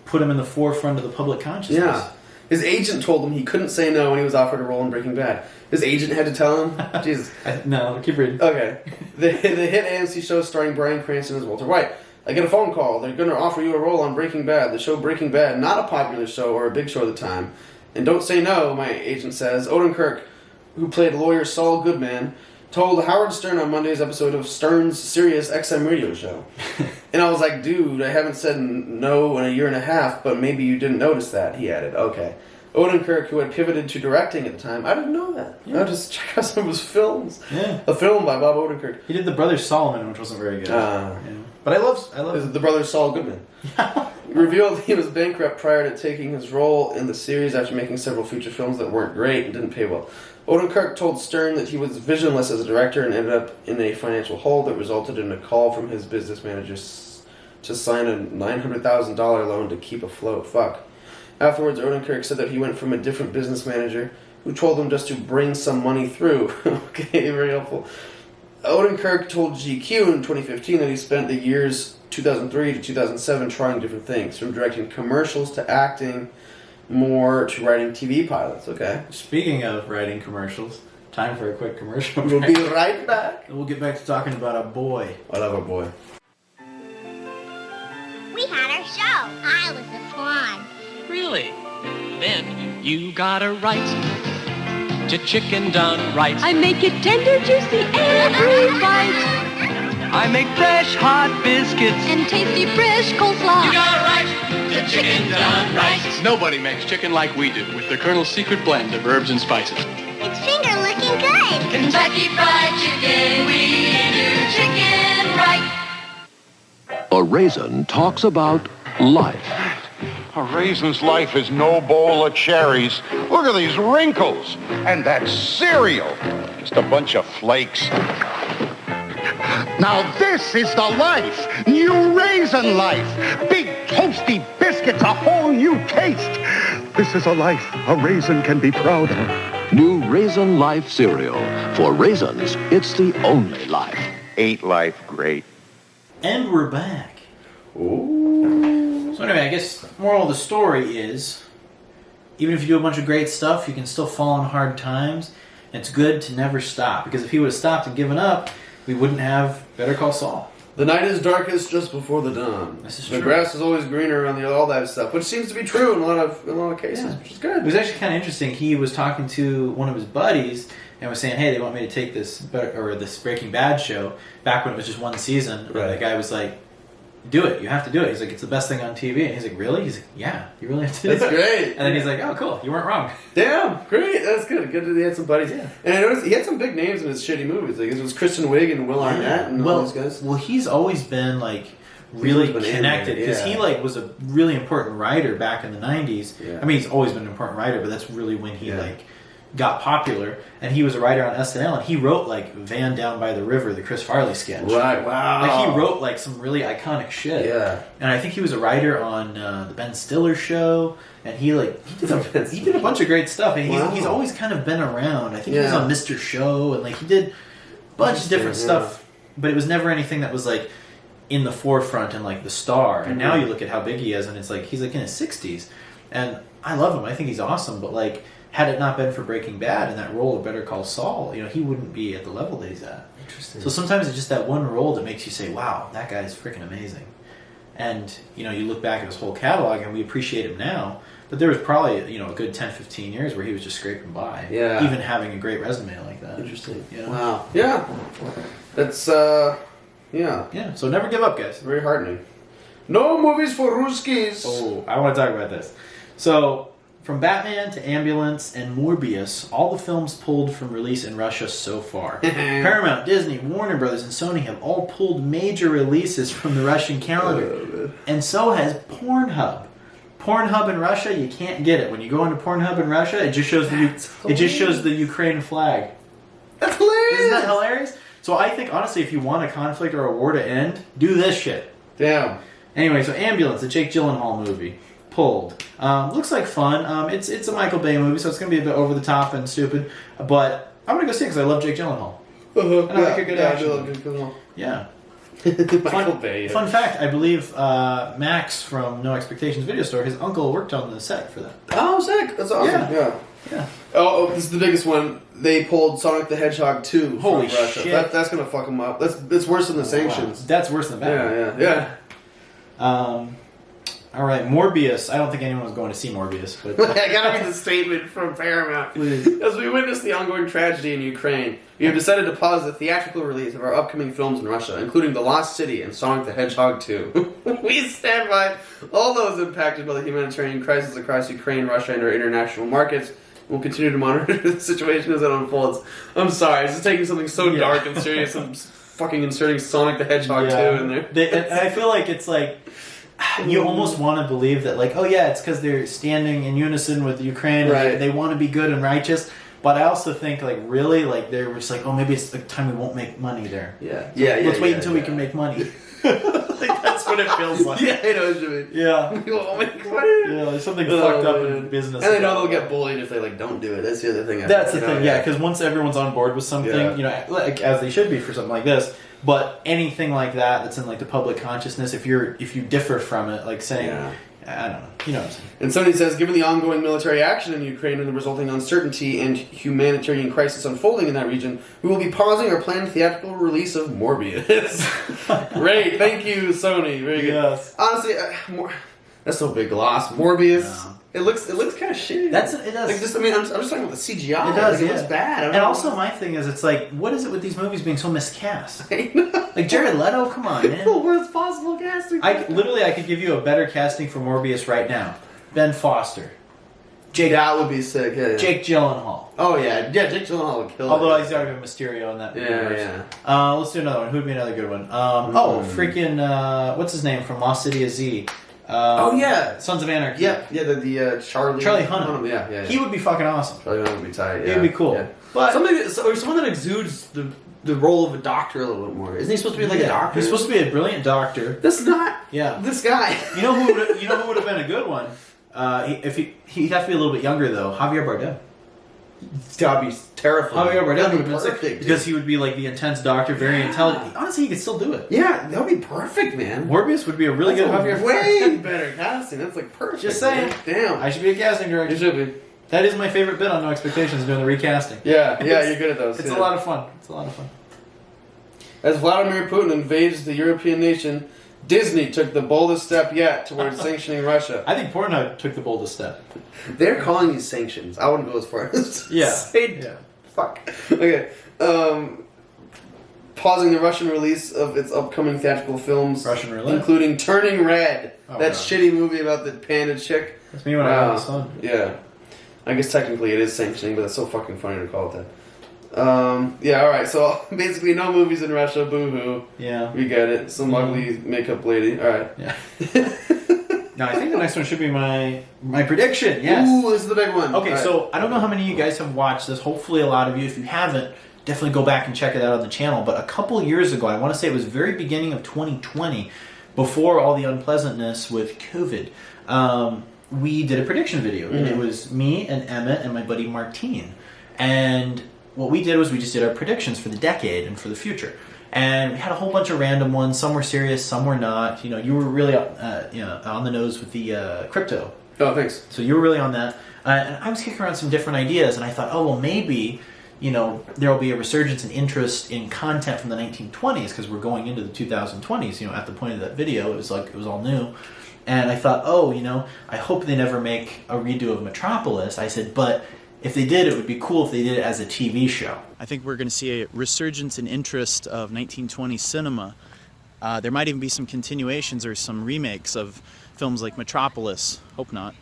put him in the forefront of the public consciousness. Yeah. His agent told him he couldn't say no when he was offered a role in Breaking Bad. His agent had to tell him? Jesus. No, keep reading. Okay. The hit AMC show starring Bryan Cranston as Walter White. I get a phone call. They're going to offer you a role on Breaking Bad. The show Breaking Bad, not a popular show or a big show at the time. And don't say no, my agent says. Odenkirk, who played lawyer Saul Goodman, told Howard Stern on Monday's episode of Stern's Sirius XM radio show. And I was like, dude, I haven't said no in a year and a half, but maybe you didn't notice that, he added. Okay. Odenkirk, who had pivoted to directing at the time. I didn't know that. Yeah. I just checked out some of his films. Yeah. A film by Bob Odenkirk. He did The Brothers Solomon, which wasn't very good. Yeah. But I love The Brothers Saul Goodman. Revealed he was bankrupt prior to taking his role in the series after making several feature films that weren't great and didn't pay well. Odenkirk told Stern that he was visionless as a director and ended up in a financial hole that resulted in a call from his business manager to sign a $900,000 loan to keep afloat. Fuck. Afterwards, Odenkirk said that he went from a different business manager who told him just to bring some money through. Okay, very helpful. Odenkirk told GQ in 2015 that he spent the years 2003 to 2007 trying different things, from directing commercials to acting, more to writing TV pilots. Okay. Speaking of writing commercials, time for a quick commercial. We'll be right back. And we'll get back to talking about a boy. I love a boy. We had our show. I was the swan. Really? Then you got a right to chicken done right. I make it tender, juicy every bite. I make fresh, hot biscuits And tasty, fresh coleslaw. You got a right to chicken done right. Nobody makes chicken like we do with the Colonel's secret blend of herbs and spices. It's finger looking good. Kentucky Fried Chicken, we do chicken right. A raisin talks about life. A raisin's life is no bowl of cherries. Look at these wrinkles. And that cereal. Just a bunch of flakes. Now this is the life. New raisin life. Big toasty biscuits, a whole new taste. This is a life a raisin can be proud of. New Raisin Life cereal. For raisins, it's the only life. Ain't life great? And we're back. Ooh. So anyway, I guess moral of the story is, even if you do a bunch of great stuff, you can still fall on hard times. And it's good to never stop. Because if he would have stopped and given up, we wouldn't have Better Call Saul. The night is darkest just before the dawn. This is the true. grass is always greener on all that stuff, which seems to be true in a lot of cases, which is good. It was actually kind of interesting. He was talking to one of his buddies and was saying, "Hey, they want me to take this Breaking Bad show back when it was just one season." Right. And the guy was like, "Do it. You have to do it." He's like, "It's the best thing on TV." And he's like, "Really?" He's like, "Yeah, you really have to do it." That's great. And then he's like, "Oh, cool. You weren't wrong." Damn, great. That's good. Good that he had some buddies. Yeah. And I noticed he had some big names in his shitty movies. Like it was Kristen Wiig and Will Arnett and all those guys. Well, he's always been like really connected because he like was a really important writer back in the 90s. Yeah. I mean, he's always been an important writer, but that's really when he like got popular. And he was a writer on SNL, and he wrote like Van Down by the River, the Chris Farley sketch. Right. Wow. Like he wrote like some really iconic shit. Yeah. And I think he was a writer on the Ben Stiller show, and he did a bunch of great stuff. And he's always kind of been around. I think he was on Mr. Show, and like he did a bunch of different stuff, but it was never anything that was like in the forefront and like the star. And now you look at how big he is, and it's like he's like in his 60s, and I love him. I think he's awesome, but like had it not been for Breaking Bad and that role of Better Call Saul, he wouldn't be at the level that he's at. Interesting. So sometimes it's just that one role that makes you say, "Wow, that guy's freaking amazing." And you look back at his whole catalog, and we appreciate him now. But there was probably a good 10, 15 years where he was just scraping by. Yeah. Even having a great resume like that. Interesting. You know? Wow. Yeah. That's Yeah. So never give up, guys. very heartening. No movies for Ruskies. Oh, I want to talk about this. So, from Batman to Ambulance and Morbius, all the films pulled from release in Russia so far. Paramount, Disney, Warner Brothers, and Sony have all pulled major releases from the Russian calendar. And so has Pornhub. Pornhub in Russia, you can't get it. When you go into Pornhub in Russia, it just shows the Ukraine flag. That's hilarious. Isn't that hilarious? So I think, honestly, if you want a conflict or a war to end, do this shit. Damn. Anyway, so Ambulance, the Jake Gyllenhaal movie, pulled. Looks like fun. It's a Michael Bay movie, so it's going to be a bit over the top and stupid. But I'm going to go see it because I love Jake Gyllenhaal. And I like a good action. I love Jake Gyllenhaal. Yeah. Michael Bay. Fun fact, I believe Max from No Expectations Video Store, his uncle worked on the set for that. Oh, sick. That's awesome. Yeah. Oh, this is the biggest one. They pulled Sonic the Hedgehog 2 Holy from Russia. shit. That's going to fuck them up. That's worse than the sanctions. Wow. That's worse than Batman. Yeah. All right, Morbius. I don't think anyone was going to see Morbius. But I gotta read the statement from Paramount. Please. As we witness the ongoing tragedy in Ukraine, we have decided to pause the theatrical release of our upcoming films in Russia, including The Lost City and Sonic the Hedgehog 2. We stand by all those impacted by the humanitarian crisis across Ukraine, Russia, and our international markets. We'll continue to monitor the situation as it unfolds. I'm sorry, this is taking something so dark and serious. I'm fucking inserting Sonic the Hedgehog 2 in there. And I feel like it's like, you almost want to believe that, like, oh yeah, it's because they're standing in unison with Ukraine, and they want to be good and righteous. But I also think, like, really, like, they're just like, oh, maybe it's the time we won't make money there. Let's wait until we can make money. Like, that's what it feels like. Yeah, I know what you mean. Yeah. We won't make money. Yeah, there's something fucked up in business. And they know they'll get bullied if they, like, don't do it. That's the other thing. That's the thing, yeah, because once everyone's on board with something, you know, like, as they should be for something like this. But anything like that that's in, like, the public consciousness, if you differ from it, like saying, I don't know, you know what I'm saying. And Sony says, given the ongoing military action in Ukraine and the resulting uncertainty and humanitarian crisis unfolding in that region, we will be pausing our planned theatrical release of Morbius. Great, thank you, Sony. Very good. Yes. Honestly, that's no big loss. Morbius. No. It looks kind of shitty. It does. Like, just, I mean, I'm just talking about the CGI. It does. Like, it looks bad. And also, my thing is, it's like, what is it with these movies being so miscast? Like Jared Leto, come on, man. The worst possible casting. I could give you a better casting for Morbius right now. Ben Foster. That would be sick. Yeah. Jake Gyllenhaal. Oh yeah, Jake Gyllenhaal would kill. Although he's already been Mysterio in that. Yeah. Let's do another one. Who'd be another good one? Freaking what's his name from Lost City of Z? Sons of Anarchy. Yeah, the Charlie Hunnam. Yeah. He would be fucking awesome. Charlie Hunnam would be tight. Yeah. He would be cool. Yeah. But someone that exudes the role of a doctor a little bit more. Isn't he supposed to be like a doctor? He's supposed to be a brilliant doctor. That's not. Yeah. This guy. You know who would have been a good one? He'd have to be a little bit younger though. Javier Bardem. That'd be terrifying. Javier Bardem would have been perfect because he would be like the intense doctor, very intelligent. Honestly, he could still do it. Yeah, that would be perfect, man. Morbius would be a really good Javier. Way better casting. That's like perfect. Just saying. Man. Damn. I should be a casting director. You should be. That is my favorite bit on No Expectations, doing the recasting. Yeah, you're good at those. It's a lot of fun. As Vladimir Putin invades the European nation, Disney took the boldest step yet towards sanctioning Russia. I think Pornhub took the boldest step. They're calling these sanctions. I wouldn't go as far as say fuck. Okay. Pausing the Russian release of its upcoming theatrical films, including Turning Red, shitty movie about the panda chick. That's me when I was son. Yeah. I guess technically it is sanctioning, but it's so fucking funny to call it that. Alright, so basically no movies in Russia, boo-hoo. Yeah. We get it. Some ugly makeup lady. Alright. Yeah. No, I think the next one should be my prediction, yes. Ooh, this is the big one. Okay, so I don't know how many of you guys have watched this. Hopefully a lot of you. If you haven't, definitely go back and check it out on the channel. But a couple years ago, I want to say it was very beginning of 2020, before all the unpleasantness with COVID, we did a prediction video. And it was me and Emmett and my buddy Martine. And what we did was we just did our predictions for the decade and for the future. And we had a whole bunch of random ones. Some were serious, some were not. You know, you were really on the nose with the crypto. Oh, thanks. So you were really on that. And I was kicking around some different ideas, and I thought, oh, well, maybe, you know, there will be a resurgence in interest in content from the 1920s because we're going into the 2020s. You know, at the point of that video, it was like it was all new. And I thought, oh, you know, I hope they never make a redo of Metropolis. I said, but if they did, it would be cool if they did it as a TV show. I think we're going to see a resurgence in interest of 1920s cinema. There might even be some continuations or some remakes of films like Metropolis. Hope not.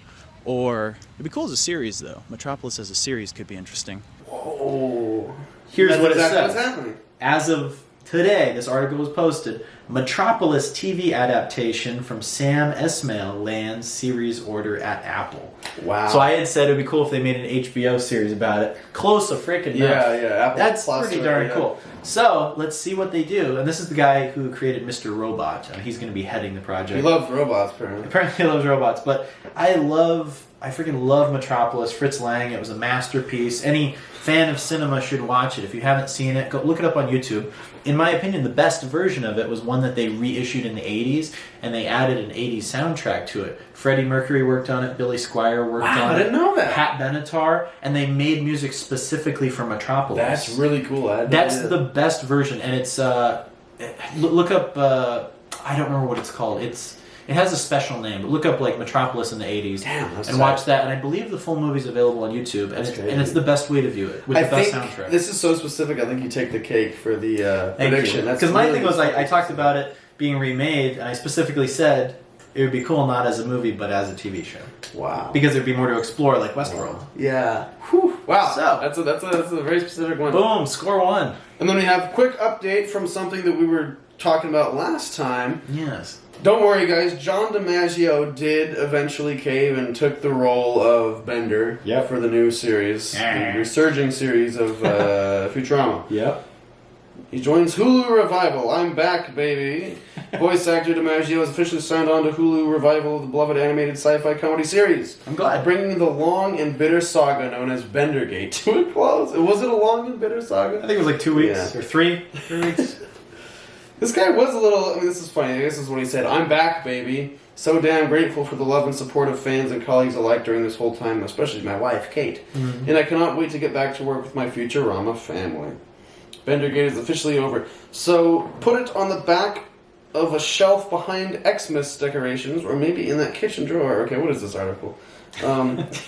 Or, it'd be cool as a series, though. Metropolis as a series could be interesting. Whoa. Here's what it says. What's happening. As of today, this article was posted. Metropolis TV adaptation from Sam Esmail lands series order at Apple. Wow. So I had said it would be cool if they made an HBO series about it. Close a freaking enough. Apple That's Plus pretty darn cool. So let's see what they do. And this is the guy who created Mr. Robot. And he's going to be heading the project. He loves robots, apparently. Apparently he loves robots. But I freaking love Metropolis. Fritz Lang. It was a masterpiece. Any fan of cinema should watch it. If you haven't seen it, go look it up on YouTube. In my opinion, the best version of it was one that they reissued in the 80s, and they added an 80s soundtrack to it. Freddie Mercury worked on it, Billy Squier worked on it. I didn't know that. Pat Benatar, and they made music specifically for Metropolis. That's really cool. That's the best version, and it's, look up, I don't remember what it's called. It has a special name, but look up like Metropolis in the 80s and watch that. And I believe the full movie's available on YouTube, and it's the best way to view it with the best soundtrack. This is so specific. I think you take the cake for the prediction. Because my thing was, I talked about it being remade, and I specifically said it would be cool not as a movie, but as a TV show. Wow. Because there'd be more to explore, like Westworld. Yeah. Whew. Wow. So that's a very specific one. Boom. Score 1. And then we have a quick update from something that we were talking about last time. Yes. Don't worry, guys. John DiMaggio did eventually cave and took the role of Bender for the new series, the resurging series of Futurama. Yep. He joins Hulu Revival. I'm back, baby. Voice actor DiMaggio has officially signed on to Hulu Revival of the beloved animated sci-fi comedy series. I'm glad. Bringing the long and bitter saga known as Bendergate to a close. Was it a long and bitter saga? I think it was like 2 weeks or 3 weeks. This guy was a little... I mean, this is funny. This is what he said. I'm back, baby. So damn grateful for the love and support of fans and colleagues alike during this whole time, especially my wife, Kate. Mm-hmm. And I cannot wait to get back to work with my Futurama family. Bendergate is officially over. So, put it on the back of a shelf behind Xmas decorations, or maybe in that kitchen drawer. Okay, what is this article? Sounds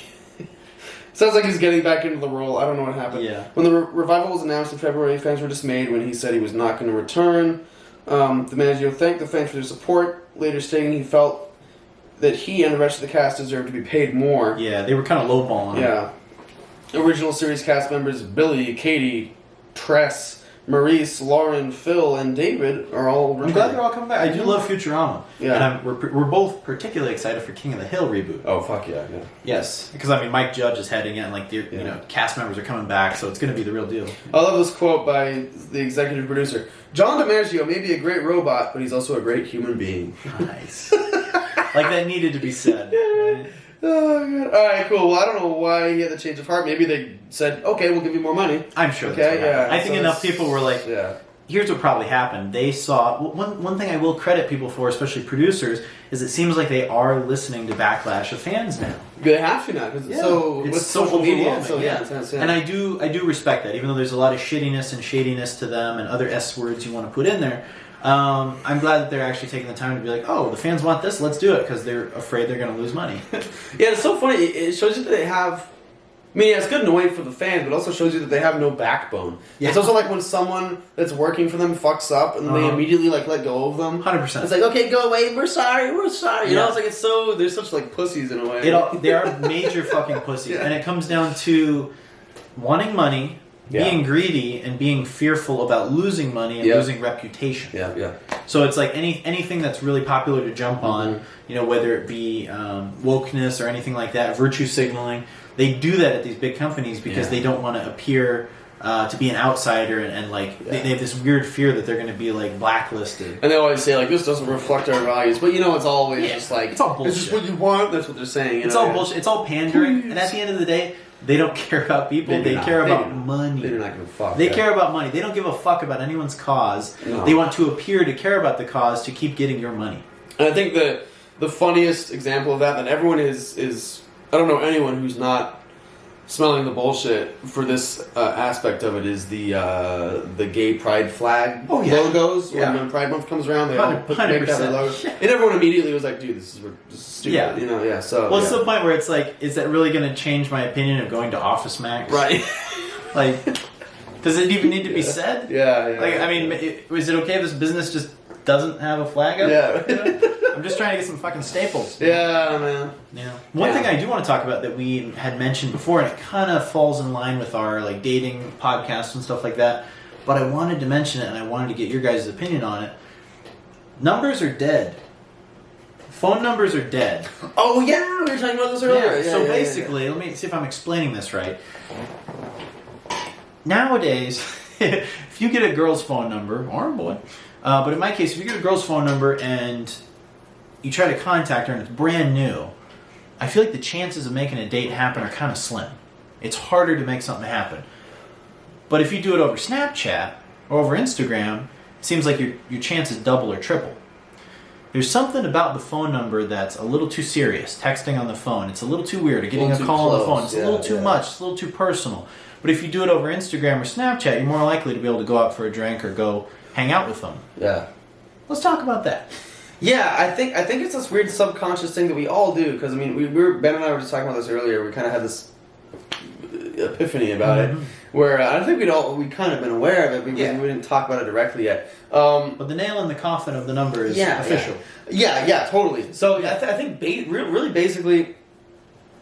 like he's getting back into the role. I don't know what happened. Yeah. When the revival was announced in February, fans were dismayed when he said he was not going to return. DiMaggio thanked the fans for their support, later stating he felt that he and the rest of the cast deserved to be paid more. Yeah, they were kind of lowballing. Yeah. Original series cast members Billy, Katie, Tress, Maurice, Lauren, Phil, and David are all returning. I'm glad they're all coming back. I do love Futurama. Yeah. And we're both particularly excited for King of the Hill reboot. Oh, fuck yeah. Yes. Because, I mean, Mike Judge is heading in, like, you know, cast members are coming back, so it's going to be the real deal. I love this quote by the executive producer. John DiMaggio may be a great robot, but he's also a great human being. Nice. Like that needed to be said. Right? Oh, God. All right, cool. Well, I don't know why he had the change of heart. Maybe they said, okay, we'll give you more money. I'm sure that's okay, what I think enough people were like, here's what probably happened. They saw... One thing I will credit people for, especially producers, is it seems like they are listening to backlash of fans now. They have to now, because it's with social media. So, And I do respect that, even though there's a lot of shittiness and shadiness to them and other S words you want to put in there. I'm glad that they're actually taking the time to be like, oh, the fans want this, let's do it, because they're afraid they're going to lose money. Yeah, it's so funny. It shows you that they have... I mean, yeah, it's good in a way for the fans, but it also shows you that they have no backbone. Yeah. It's also like when someone that's working for them fucks up and they immediately like let go of them. 100%. It's like, okay, go away, we're sorry. You know, it's like it's so... They're such like pussies in a way. They are major fucking pussies. And it comes down to wanting money... Being greedy and being fearful about losing money and losing reputation. So it's like anything that's really popular to jump on, you know, whether it be wokeness or anything like that, virtue signaling. They do that at these big companies because they don't want to appear to be an outsider and like they have this weird fear that they're going to be like blacklisted. And they always say like this doesn't reflect our values, but you know it's always just like it's all bullshit. This is what you want. That's what they're saying. It's all bullshit. It's all pandering. And at the end of the day. They don't care about people. They care about money. They're not going to fuck. They care about money. They don't give a fuck about anyone's cause. No. They want to appear to care about the cause to keep getting your money. And I think the funniest example of that everyone is I don't know anyone who's not smelling the bullshit for this aspect of it is the gay pride flag logos. When Pride Month comes around, they all make that their logo. And everyone immediately was like, dude, this is stupid. Yeah. You know, So it's to the point where it's like, is that really going to change my opinion of going to Office Max? Right. Like, does it even need to be said? Yeah. Like, I mean, is it okay if this business just doesn't have a flag up? Yeah. You know? I'm just trying to get some fucking staples. Yeah, man. Yeah. One thing I do want to talk about that we had mentioned before, and it kind of falls in line with our like dating podcasts and stuff like that, but I wanted to mention it and I wanted to get your guys' opinion on it. Numbers are dead. Phone numbers are dead. Oh yeah, we were talking about this earlier. So basically, let me see if I'm explaining this right. Nowadays, if you get a girl's phone number, or a boy, but in my case, if you get a girl's phone number and you try to contact her and it's brand new, I feel like the chances of making a date happen are kind of slim. It's harder to make something happen. But if you do it over Snapchat or over Instagram, it seems like your chances double or triple. There's something about the phone number that's a little too serious. Texting on the phone, it's a little too weird. Or getting a call on the phone, it's a little too much. It's a little too personal. But if you do it over Instagram or Snapchat, you're more likely to be able to go out for a drink or go hang out with them. Yeah. Let's talk about that. Yeah, I think it's this weird subconscious thing that we all do. Because I mean, Ben and I were just talking about this earlier. We kind of had this epiphany about it, where I think we kind of been aware of it, but we didn't talk about it directly yet. But the nail in the coffin of the number is official. Yeah, totally. So I think really basically,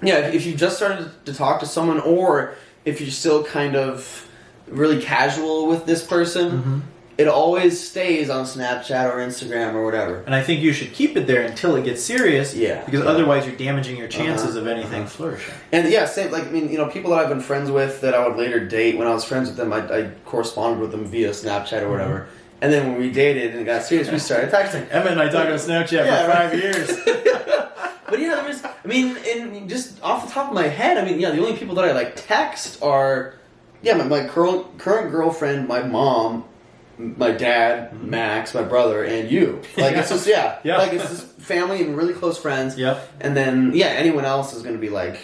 if you just started to talk to someone, or if you're still kind of really casual with this person, it always stays on Snapchat or Instagram or whatever. And I think you should keep it there until it gets serious. Yeah. Because otherwise you're damaging your chances of anything flourishing. And same, like, I mean, people that I've been friends with that I would later date, when I was friends with them, I corresponded with them via Snapchat or whatever. And then when we dated and it got serious, we started texting. Emma and I talked on Snapchat for 5 years. But there was, and just off the top of my head, the only people that I like text are, my current girlfriend, my mom, my dad, Max, my brother, and you. Like, it's just, like, it's just family and really close friends. Yep. And then, anyone else is going to be like,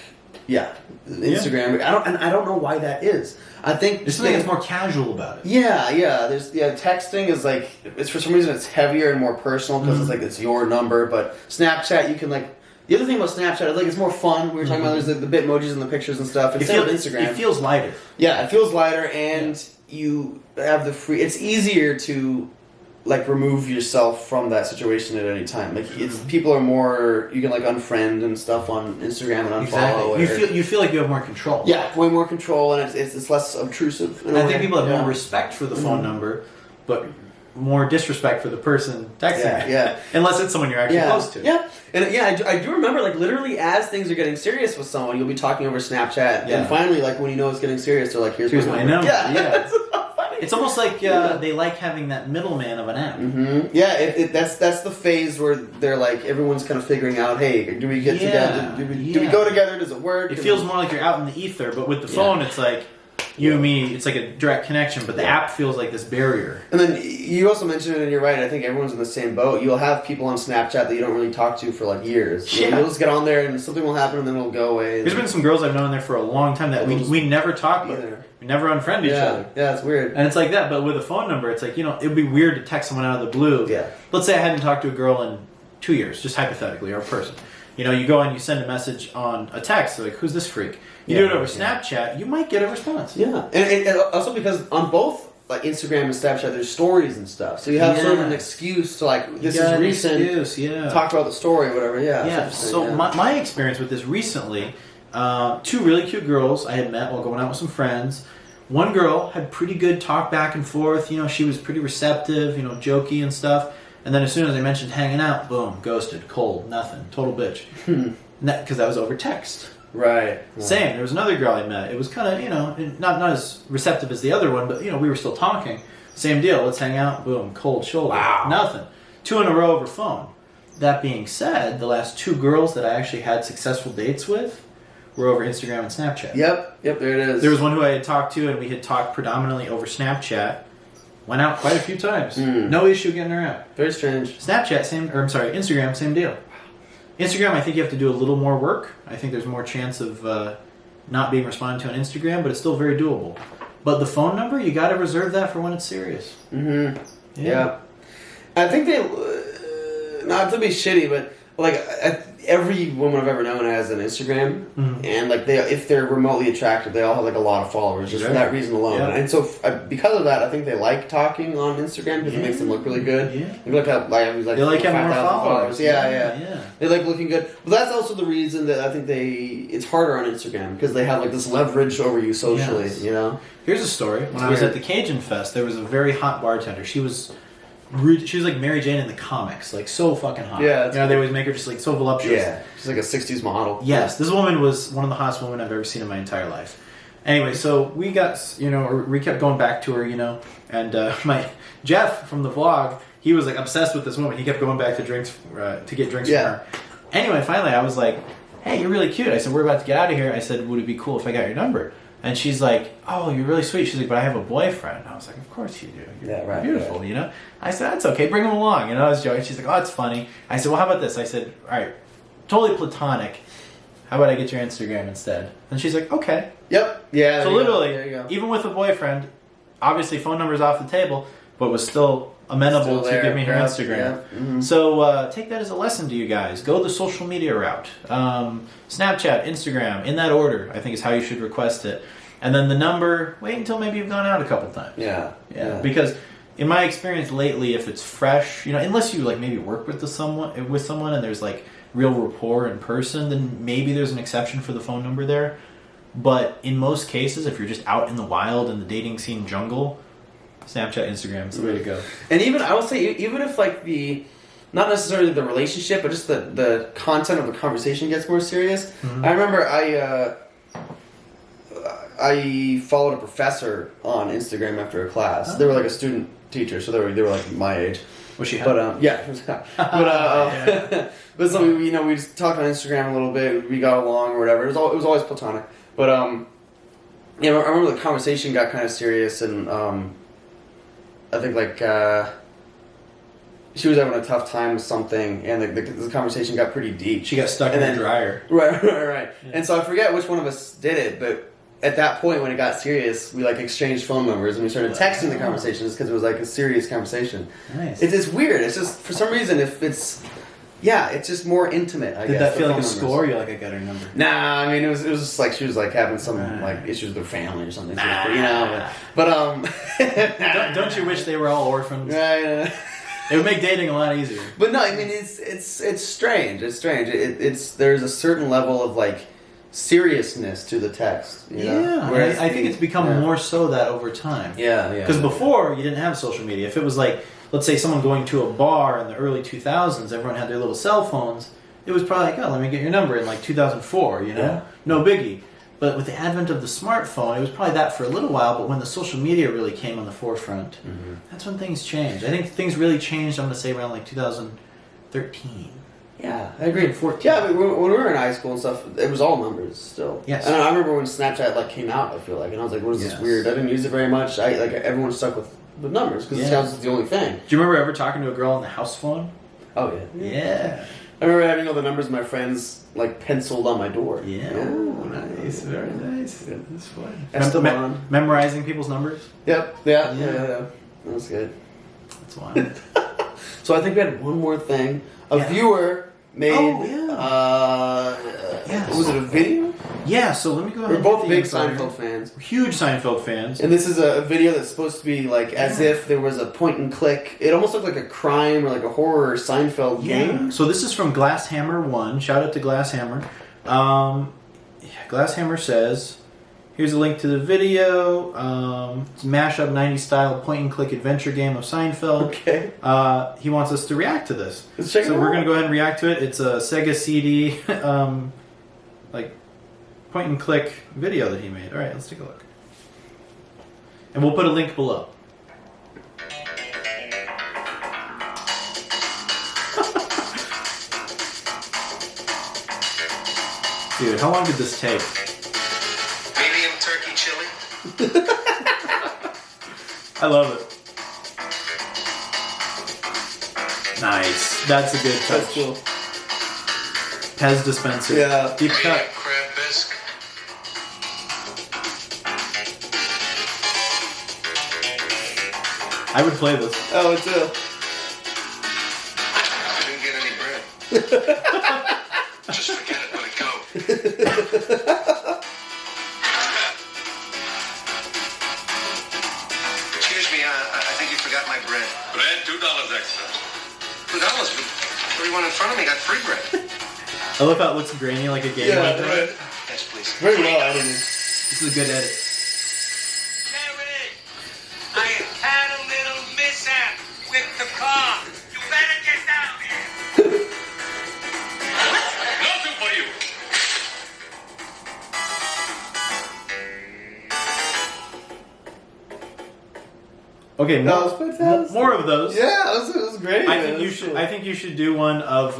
Instagram. I don't know why that is. I think there's something that's more casual about it. There's texting is like, it's for some reason it's heavier and more personal because it's like it's your number. But Snapchat, you can like. The other thing about Snapchat is like it's more fun. We were talking about there's the Bitmojis and the pictures and stuff. Instead of Instagram, it feels lighter. Yeah, it feels lighter, and you have the free. It's easier to like remove yourself from that situation at any time. Like it's people are more. You can like unfriend and stuff on Instagram and unfollow. Exactly. You feel like you have more control. Yeah, way more control, and it's less obtrusive. I think people have more respect for the phone number, but more disrespect for the person texting. Yeah. Unless it's someone you're actually close to. Yeah. And I do remember, like, literally as things are getting serious with someone, you'll be talking over Snapchat, and finally, like, when you know it's getting serious, they're like, here's my number. Yeah. It's almost like they like having that middleman of an app. Yeah, that's the phase where they're like, everyone's kind of figuring out, hey, do we get together? Do we go together? Does it work? It feels more like you're out in the ether, but with the phone, it's like, you and me, it's like a direct connection, but the app feels like this barrier. And then you also mentioned it, and you're right, I think everyone's in the same boat. You'll have people on Snapchat that you don't really talk to for like years. You'll just get on there and something will happen and then it'll go away. There's been some girls I've known there for a long time that we never talk with. We never unfriend each other. Yeah, it's weird. And it's like that, but with a phone number, it's like, it would be weird to text someone out of the blue. Yeah. Let's say I hadn't talked to a girl in 2 years, just hypothetically, or a person. You go and you send a message on a text, like, who's this freak? You do it over Snapchat, you might get a response. Yeah. And also because on both like Instagram and Snapchat, there's stories and stuff. So you have sort of an excuse to like, this is recent, talk about the story or whatever. Yeah. So my experience with this recently, 2 really cute girls I had met while going out with some friends. One girl had pretty good talk back and forth. She was pretty receptive, jokey and stuff. And then as soon as I mentioned hanging out, boom, ghosted, cold, nothing, total bitch. Because that was over text. Right. Same. There was another girl I met. It was kind of, not as receptive as the other one, but, we were still talking. Same deal. Let's hang out. Boom, cold shoulder. Wow. Nothing. 2 in a row over phone. That being said, the last 2 girls that I actually had successful dates with were over Instagram and Snapchat. Yep, there it is. There was one who I had talked to, and we had talked predominantly over Snapchat. Went out quite a few times. No issue getting her out. Very strange. Snapchat, Instagram, same deal. Instagram, I think you have to do a little more work. I think there's more chance of not being responded to on Instagram, but it's still very doable. But the phone number, you got to reserve that for when it's serious. Yeah. I think they, not to be shitty, but like every woman I've ever known has an Instagram, and like if they're remotely attractive, they all have like a lot of followers just for that reason alone. And so because of that, I think they like talking on Instagram because it makes them look really good. They look up they like having more followers. Yeah. They like looking good. But that's also the reason that I think it's harder on Instagram because they have like this leverage over you socially. Here's a story. When I was at the Cajun Fest, there was a very hot bartender. She was like Mary Jane in the comics, like so fucking hot. Yeah, they always make her just like so voluptuous. Yeah, she's like a 60s model. Yes, this woman was one of the hottest women I've ever seen in my entire life. Anyway, so we got, we kept going back to her, and my Jeff from the vlog, he was like obsessed with this woman. He kept going back to drinks to get drinks from her. Anyway, finally I was like, hey, you're really cute. I said, we're about to get out of here. I said, would it be cool if I got your number? And she's like, oh, you're really sweet. She's like, but I have a boyfriend. I was like, of course you do. You're beautiful, I said, that's okay. Bring him along. I was joking. She's like, oh, it's funny. I said, well, how about this? I said, all right, totally platonic. How about I get your Instagram instead? And she's like, okay. Yep. Yeah. So literally, even with a boyfriend, obviously phone number's off the table, but was still amenable to give me her Instagram. Yeah. Mm-hmm. So take that as a lesson to you guys. Go the social media route. Snapchat, Instagram, in that order, I think is how you should request it. And then the number, wait until maybe you've gone out a couple times. Yeah. Because in my experience lately, if it's fresh, unless you like maybe work with someone and there's like real rapport in person, then maybe there's an exception for the phone number there. But in most cases, if you're just out in the wild in the dating scene jungle, Snapchat, Instagram is the way to go. And even, I will say, even if like not necessarily the relationship, but just the content of the conversation gets more serious. Mm-hmm. I remember I followed a professor on Instagram after a class. They were like a student teacher, so they were like my age. Was she? But yeah, but so we just talked on Instagram a little bit. We got along or whatever. It was always platonic. But I remember the conversation got kind of serious, and I think like she was having a tough time with something, and the conversation got pretty deep. She got stuck in the dryer. Right. Yeah. And so I forget which one of us did it, but at that point when it got serious, we like exchanged phone numbers and we started texting the conversations because it was like a serious conversation. Nice. It's weird. It's just for some reason it's just more intimate. I guess. Did that feel like a score? You're like, I got her number. Nah, I mean it was just like she was like having some like issues with her family or something. Don't you wish they were all orphans? Right. It would make dating a lot easier. But no, I mean it's strange. It's strange. There's a certain level of like seriousness to the text. Whereas I think it's become more so that over time. Yeah. Because before you didn't have social media. If it was like, let's say someone going to a bar in the early 2000s, everyone had their little cell phones. It was probably like, oh, let me get your number in like 2004. No biggie. But with the advent of the smartphone, it was probably that for a little while. But when the social media really came on the forefront, that's when things changed. I think things really changed. I'm going to say around like 2013. Yeah, I agree. 14. Yeah, I mean, when we were in high school and stuff, it was all numbers still. Yes. And I remember when Snapchat like came out, I feel like, and I was like, what is this weird? I didn't use it very much. Everyone stuck with numbers because it was the only thing. Do you remember ever talking to a girl on the house phone? Oh, yeah. Yeah. I remember having all the numbers of my friends like penciled on my door. Yeah. Oh, nice. Very nice. Yeah, that's fun. Memorizing people's numbers? Yep. Yeah. That was good. That's wild. So I think we had one more thing. A viewer made, was it a video? Yeah, so let me go ahead. We're both big Seinfeld fans. Huge Seinfeld fans. And this is a video that's supposed to be like as if there was a point and click. It almost looked like a crime or like a horror Seinfeld game. So this is from Glasshammer 1. Shout out to Glasshammer. Glasshammer says, here's a link to the video. It's a mashup 90s style point and click adventure game of Seinfeld. Okay. He wants us to react to this. Let's check it out. We're going to go ahead and react to it. It's a Sega CD like point and click video that he made. All right, let's take a look. And we'll put a link below. Dude, how long did this take? Medium turkey chili. I love it. Nice. That's a good touch. That's cool. Pez dispenser. Yeah. Deep cut. Crab bisque. I would play this. Oh, it's I didn't get any bread. Just forget it, let it go. Excuse me, I think you forgot my bread. Bread, $2 extra. $2? Everyone in front of me got free bread. I love how it looks grainy like a game. Yeah, right. Yes, please. Very well edited. This is a good edit. Jerry, I have had a little mishap with the car. You better get down here. Nothing for you. Okay, That was fantastic. more of those. Yeah, it was great. I think you should do one of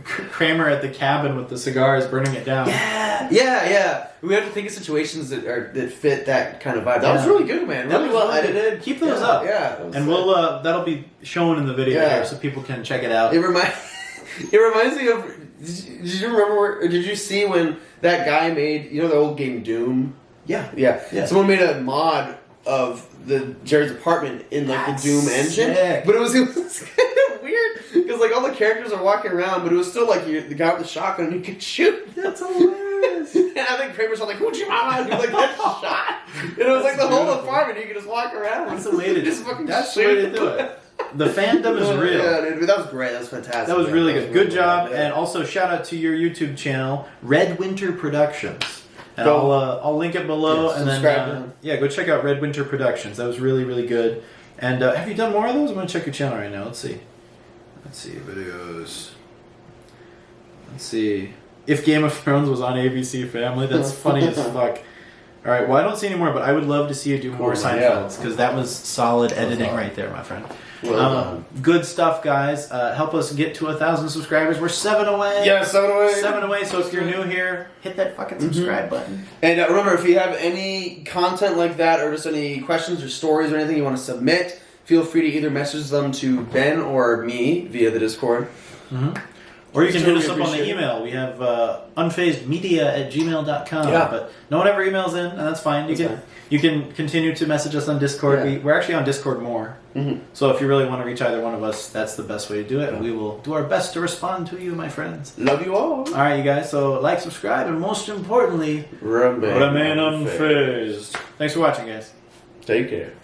Kramer at the cabin with the cigars, burning it down. Yeah. We have to think of situations that fit that kind of vibe. That was really good, man. Really well edited. Keep those up. Yeah. And we'll that'll be shown in the video here, so people can check it out. It reminds me of. Did you remember? Did you see when that guy made the old game Doom? Yeah. Someone made a mod of Jared's apartment in like That's the Doom engine, sick. but it was kind of weird because like all the characters are walking around, but it was still like the guy with the shotgun and you could shoot. That's hilarious. And I think Kramer's all like "Hoochie Mama," and he like gets shot, and it was like the whole apartment. You could just walk around. That's the way to just fucking That's the way to do it. The fandom is real. Yeah, dude, that was great. That was fantastic. That was really good. Good job. Yeah. And also shout out to your YouTube channel, Red Winter Productions. And Go. I'll link it below. Yeah, and subscribe to then him. go check out Red Winter Productions. That was really, really good. And have you done more of those? I'm going to check your channel right now. Let's see. Videos. Let's see. If Game of Thrones was on ABC Family, that's funny as fuck. All right, well, I don't see any more, but I would love to see you do more Seinfelds, because that was solid editing right there, my friend. Well done. Good stuff, guys. Help us get to 1,000 subscribers. We're 7 away. Yeah, 7 away. 7 away, so if you're new here, hit that fucking subscribe button. And remember, if you have any content like that, or just any questions or stories or anything you want to submit, feel free to either message them to Ben or me via the Discord. Mm-hmm. Or you can hit us up on the email. We have unfazedmedia@gmail.com. Yeah. But no one ever emails in, and that's fine. You can continue to message us on Discord. Yeah. We're actually on Discord more. Mm-hmm. So if you really want to reach either one of us, that's the best way to do it. And we will do our best to respond to you, my friends. Love you all. All right, you guys. So like, subscribe, and most importantly, remain unfazed. Thanks for watching, guys. Take care.